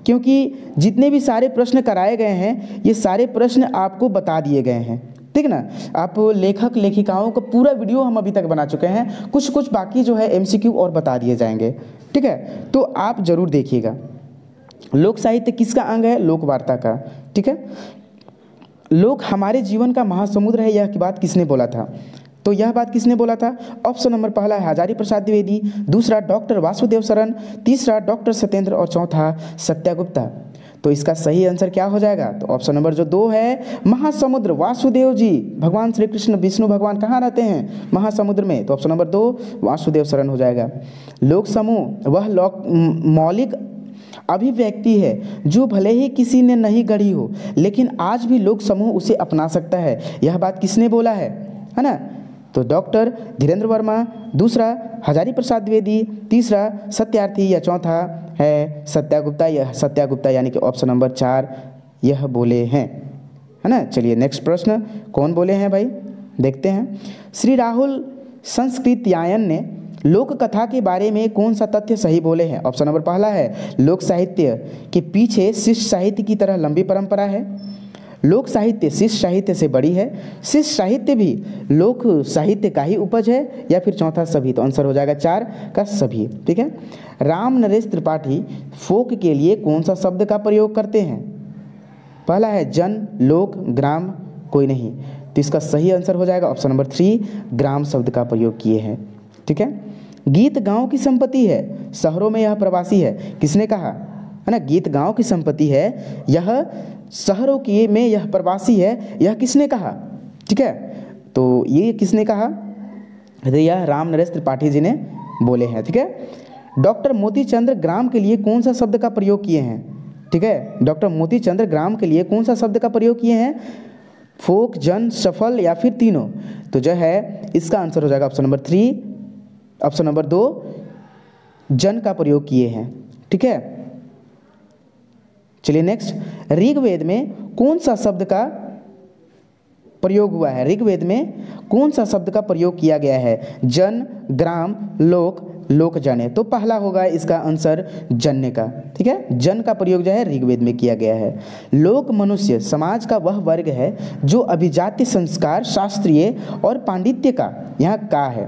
क्योंकि जितने भी सारे प्रश्न कराए गए हैं ये सारे प्रश्न आपको बता दिए गए हैं, ठीक ना। आप लेखक लेखिकाओं का पूरा वीडियो हम अभी तक बना चुके हैं, कुछ बाकी जो है MCQ और बता दिए जाएंगे, ठीक है। तो आप जरूर देखिएगा। लोक साहित्य किसका अंग है? लोक वार्ता का। ठीक है, लोक हमारे जीवन का महासमुद्र है, यह की बात किसने बोला था? तो यह बात किसने बोला था? ऑप्शन नंबर पहला है हजारी प्रसाद द्विवेदी, दूसरा डॉक्टर वासुदेव शरण, तीसरा डॉक्टर सत्येंद्र और चौथा सत्यागुप्ता। तो इसका सही आंसर क्या हो जाएगा? तो ऑप्शन नंबर जो 2 है महासमुद्र, वासुदेव जी, भगवान श्री कृष्ण विष्णु भगवान कहाँ रहते हैं? महासमुद्र में। तो ऑप्शन नंबर 2 वासुदेव शरण हो जाएगा। लोक समूह वह मौलिक अभिव्यक्ति है जो भले ही किसी ने नहीं गढ़ी हो, लेकिन आज भी लोक समूह उसे अपना सकता है। यह बात किसने बोला है ना? तो डॉक्टर धीरेन्द्र वर्मा, दूसरा हजारी प्रसाद द्विवेदी, तीसरा सत्यार्थी या चौथा है सत्यागुप्ता। यह सत्यागुप्ता यानी कि ऑप्शन नंबर 4 यह बोले हैं, है ना। चलिए नेक्स्ट प्रश्न, कौन बोले हैं भाई, देखते हैं। श्री राहुल संस्कृत्यायन ने लोक कथा के बारे में कौन सा तथ्य सही बोले हैं? ऑप्शन नंबर पहला है लोक साहित्य के पीछे शिष्य साहित्य की तरह लंबी परंपरा है, लोक साहित्य शिष्य साहित्य से बड़ी है, शिष्य साहित्य भी लोक साहित्य का ही उपज है, या फिर चौथा सभी। तो आंसर हो जाएगा 4 का सभी। ठीक है, राम नरेश त्रिपाठी फोक के लिए कौन सा शब्द का प्रयोग करते हैं? पहला है जन, लोक, ग्राम, कोई नहीं। तो इसका सही आंसर हो जाएगा ऑप्शन नंबर 3 ग्राम शब्द का प्रयोग किए हैं। ठीक है, गीत गांव की संपत्ति है, शहरों में यह प्रवासी है, किसने कहा? है ना, गीत गांव की संपत्ति है, यह शहरों की में यह प्रवासी है, यह किसने कहा? ठीक है, तो ये किसने कहा? तो यह राम नरेश त्रिपाठी जी ने बोले हैं। ठीक है, डॉक्टर मोतीचंद्र ग्राम के लिए कौन सा शब्द का प्रयोग किए हैं? ठीक है, डॉक्टर मोतीचंद्र ग्राम के लिए कौन सा शब्द का प्रयोग किए हैं? फोक, जन, सफल या फिर तीनों? तो जो है इसका आंसर हो जाएगा ऑप्शन नंबर 3, ऑप्शन नंबर 2 जन का प्रयोग किए हैं। ठीक है, चलिए नेक्स्ट, ऋग्वेद में कौन सा शब्द का प्रयोग हुआ है? ऋग्वेद में कौन सा शब्द का प्रयोग किया गया है? जन, ग्राम, लोक, लोकजन है। तो पहला होगा इसका आंसर जन्य का। ठीक है, जन का प्रयोग जो है ऋग्वेद में किया गया है। लोक मनुष्य समाज का वह वर्ग है जो अभिजात्य संस्कार, शास्त्रीय और पांडित्य का, यहाँ का है,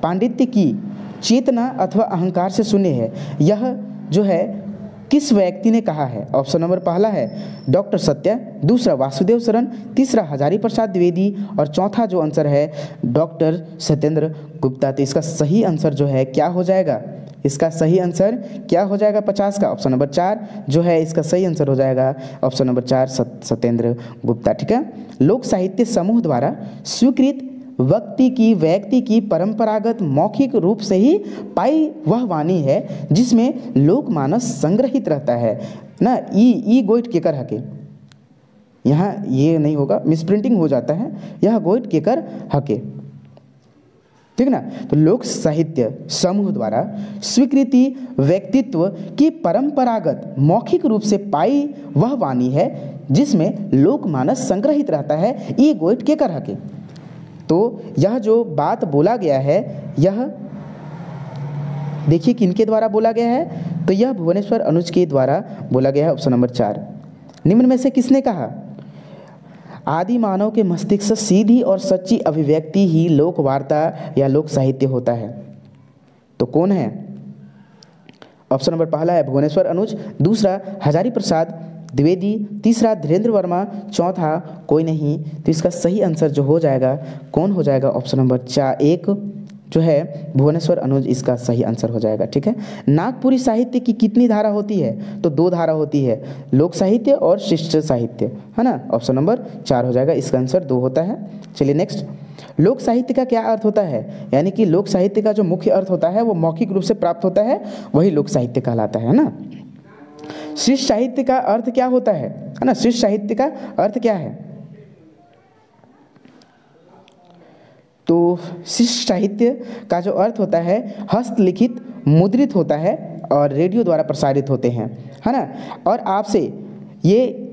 पांडित्य की चेतना अथवा अहंकार से शून्य है। यह जो है किस व्यक्ति ने कहा है? ऑप्शन नंबर पहला है डॉक्टर सत्य, दूसरा वासुदेव शरण, तीसरा हजारी प्रसाद द्विवेदी और चौथा जो आंसर है डॉक्टर सत्येंद्र गुप्ता। तो इसका सही आंसर जो है क्या हो जाएगा? इसका सही आंसर क्या हो जाएगा 50 का? ऑप्शन नंबर 4 जो है इसका सही आंसर हो जाएगा ऑप्शन नंबर 4 सत्येंद्र गुप्ता। ठीक है, लोक साहित्य समूह द्वारा स्वीकृत व्यक्ति की परंपरागत मौखिक रूप से ही पाई वह वाणी है जिसमें लोकमानस संग्रहित रहता है ना। ई गोइट केकर हके, यहाँ ये नहीं होगा, मिसप्रिंटिंग हो जाता है, यह गोइट केकर हके। ठीक ना, तो लोक साहित्य समूह द्वारा स्वीकृति व्यक्तित्व की परंपरागत मौखिक रूप से पाई वह वाणी है जिसमें लोकमानस संग्रहित रहता है, ई गोइट केकर हके। तो यह जो बात बोला गया है, यह देखिए किनके द्वारा बोला गया है? तो यह भुवनेश्वर अनुज के द्वारा बोला गया है, ऑप्शन नंबर 4। निम्न में से किसने कहा? आदि मानव के मस्तिष्क से सीधी और सच्ची अभिव्यक्ति ही लोक वार्ता या लोक साहित्य होता है। तो कौन है? ऑप्शन नंबर पहला है भुवनेश्वर अनुज, दूसरा हजारी प्रसाद द्विवेदी, तीसरा धीरेन्द्र वर्मा, चौथा कोई नहीं। तो इसका सही आंसर जो हो जाएगा कौन हो जाएगा? ऑप्शन नंबर 1 जो है भुवनेश्वर अनुज, इसका सही आंसर हो जाएगा। ठीक है, नागपुरी साहित्य की कितनी धारा होती है? तो 2 धारा होती है, लोक साहित्य और शिष्ट साहित्य, है ना। ऑप्शन नंबर 4 हो जाएगा, इसका आंसर 2 होता है। चलिए नेक्स्ट, लोक साहित्य का क्या अर्थ होता है? यानी कि लोक साहित्य का जो मुख्य अर्थ होता है वो मौखिक रूप से प्राप्त होता है, वही लोक साहित्य कहलाता है ना। शिष्ट साहित्य का अर्थ क्या होता है ना? शिष्ट साहित्य का अर्थ क्या है? तो शिष्ट साहित्य का जो अर्थ होता है हस्तलिखित, मुद्रित होता है और रेडियो द्वारा प्रसारित होते हैं, है ना। और आपसे ये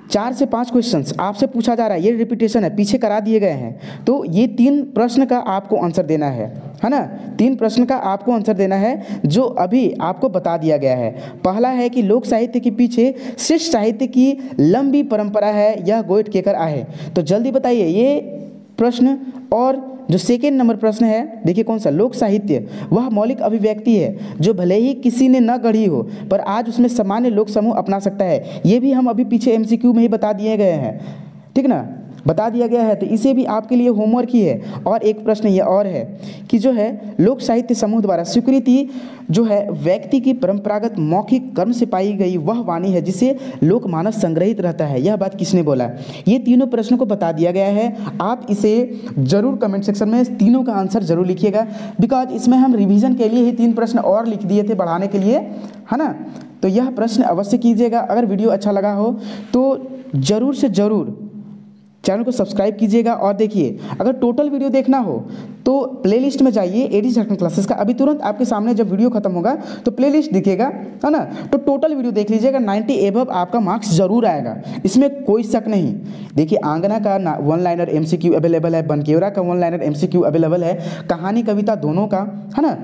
4 से 5 क्वेश्चंस आपसे पूछा जा रहा है, ये रिपीटेशन है, पीछे करा दिए गए हैं। तो ये 3 प्रश्न का आपको आंसर देना है ना। 3 प्रश्न का आपको आंसर देना है जो अभी आपको बता दिया गया है। पहला है कि लोक साहित्य के पीछे शिष्ट साहित्य की लंबी परंपरा है, यह गोइट केकर आहे। तो जल्दी बताइए ये प्रश्न और जो सेकेंड नंबर प्रश्न है, देखिए कौन सा, लोक साहित्य वह मौलिक अभिव्यक्ति है जो भले ही किसी ने न गढ़ी हो पर आज उसमें सामान्य लोक समूह अपना सकता है। ये भी हम अभी पीछे एमसीक्यू में ही बता दिए गए हैं, ठीक ना, बता दिया गया है, तो इसे भी आपके लिए होमवर्क ही है। और एक प्रश्न ये और है कि जो है लोक साहित्य समूह द्वारा स्वीकृति जो है व्यक्ति की परंपरागत मौखिक कर्म से पाई गई वह वाणी है जिसे लोकमानस संग्रहित रहता है। यह बात किसने बोला? ये तीनों प्रश्नों को बता दिया गया है। आप इसे जरूर कमेंट सेक्शन में तीनों का आंसर जरूर लिखिएगा, बिकॉज इसमें हम रिवीजन के लिए ही 3 प्रश्न और लिख दिए थे बढ़ाने के लिए, है ना। तो यह प्रश्न अवश्य कीजिएगा। अगर वीडियो अच्छा लगा हो तो जरूर से जरूर चैनल को सब्सक्राइब कीजिएगा। और देखिए, अगर टोटल वीडियो देखना हो तो प्लेलिस्ट में जाइए एडी झारखंड क्लासेस का, अभी तुरंत आपके सामने जब वीडियो खत्म होगा तो प्लेलिस्ट दिखेगा, है ना, तो टोटल वीडियो देख लीजिएगा। 90 एबव आपका मार्क्स जरूर आएगा, इसमें कोई शक नहीं। देखिए, आंगना का 1 लाइनर एमसीक्यू अवेलेबल है, बनकेवरा का 1 लाइनर एमसीक्यू अवेलेबल है, कहानी कविता दोनों का, है ना,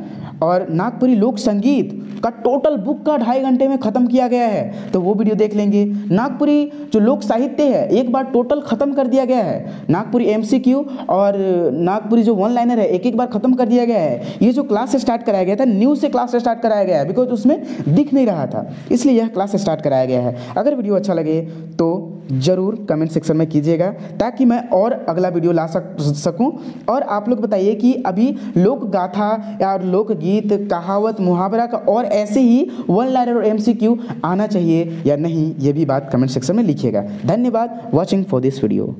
और नागपुरी लोक संगीत का टोटल बुक का 2.5 घंटे में ख़त्म किया गया है, तो वो वीडियो देख लेंगे। नागपुरी जो लोक साहित्य है एक बार टोटल ख़त्म कर दिया गया है, नागपुरी एमसीक्यू और नागपुरी जो 1 लाइनर है एक बार ख़त्म कर दिया गया है। ये जो क्लास स्टार्ट कराया गया था, न्यू से क्लास स्टार्ट कराया गया है, बिकॉज उसमें दिख नहीं रहा था, इसलिए यह क्लास स्टार्ट कराया गया है। अगर वीडियो अच्छा लगे तो ज़रूर कमेंट सेक्शन में कीजिएगा ताकि मैं और अगला वीडियो ला सकूं। और आप लोग बताइए कि अभी लोक गाथा या लोकगीत, कहावत, मुहावरा का और ऐसे ही 1 लाइनर और एमसीक्यू आना चाहिए या नहीं, ये भी बात कमेंट सेक्शन में लिखिएगा। धन्यवाद वॉचिंग फॉर दिस वीडियो।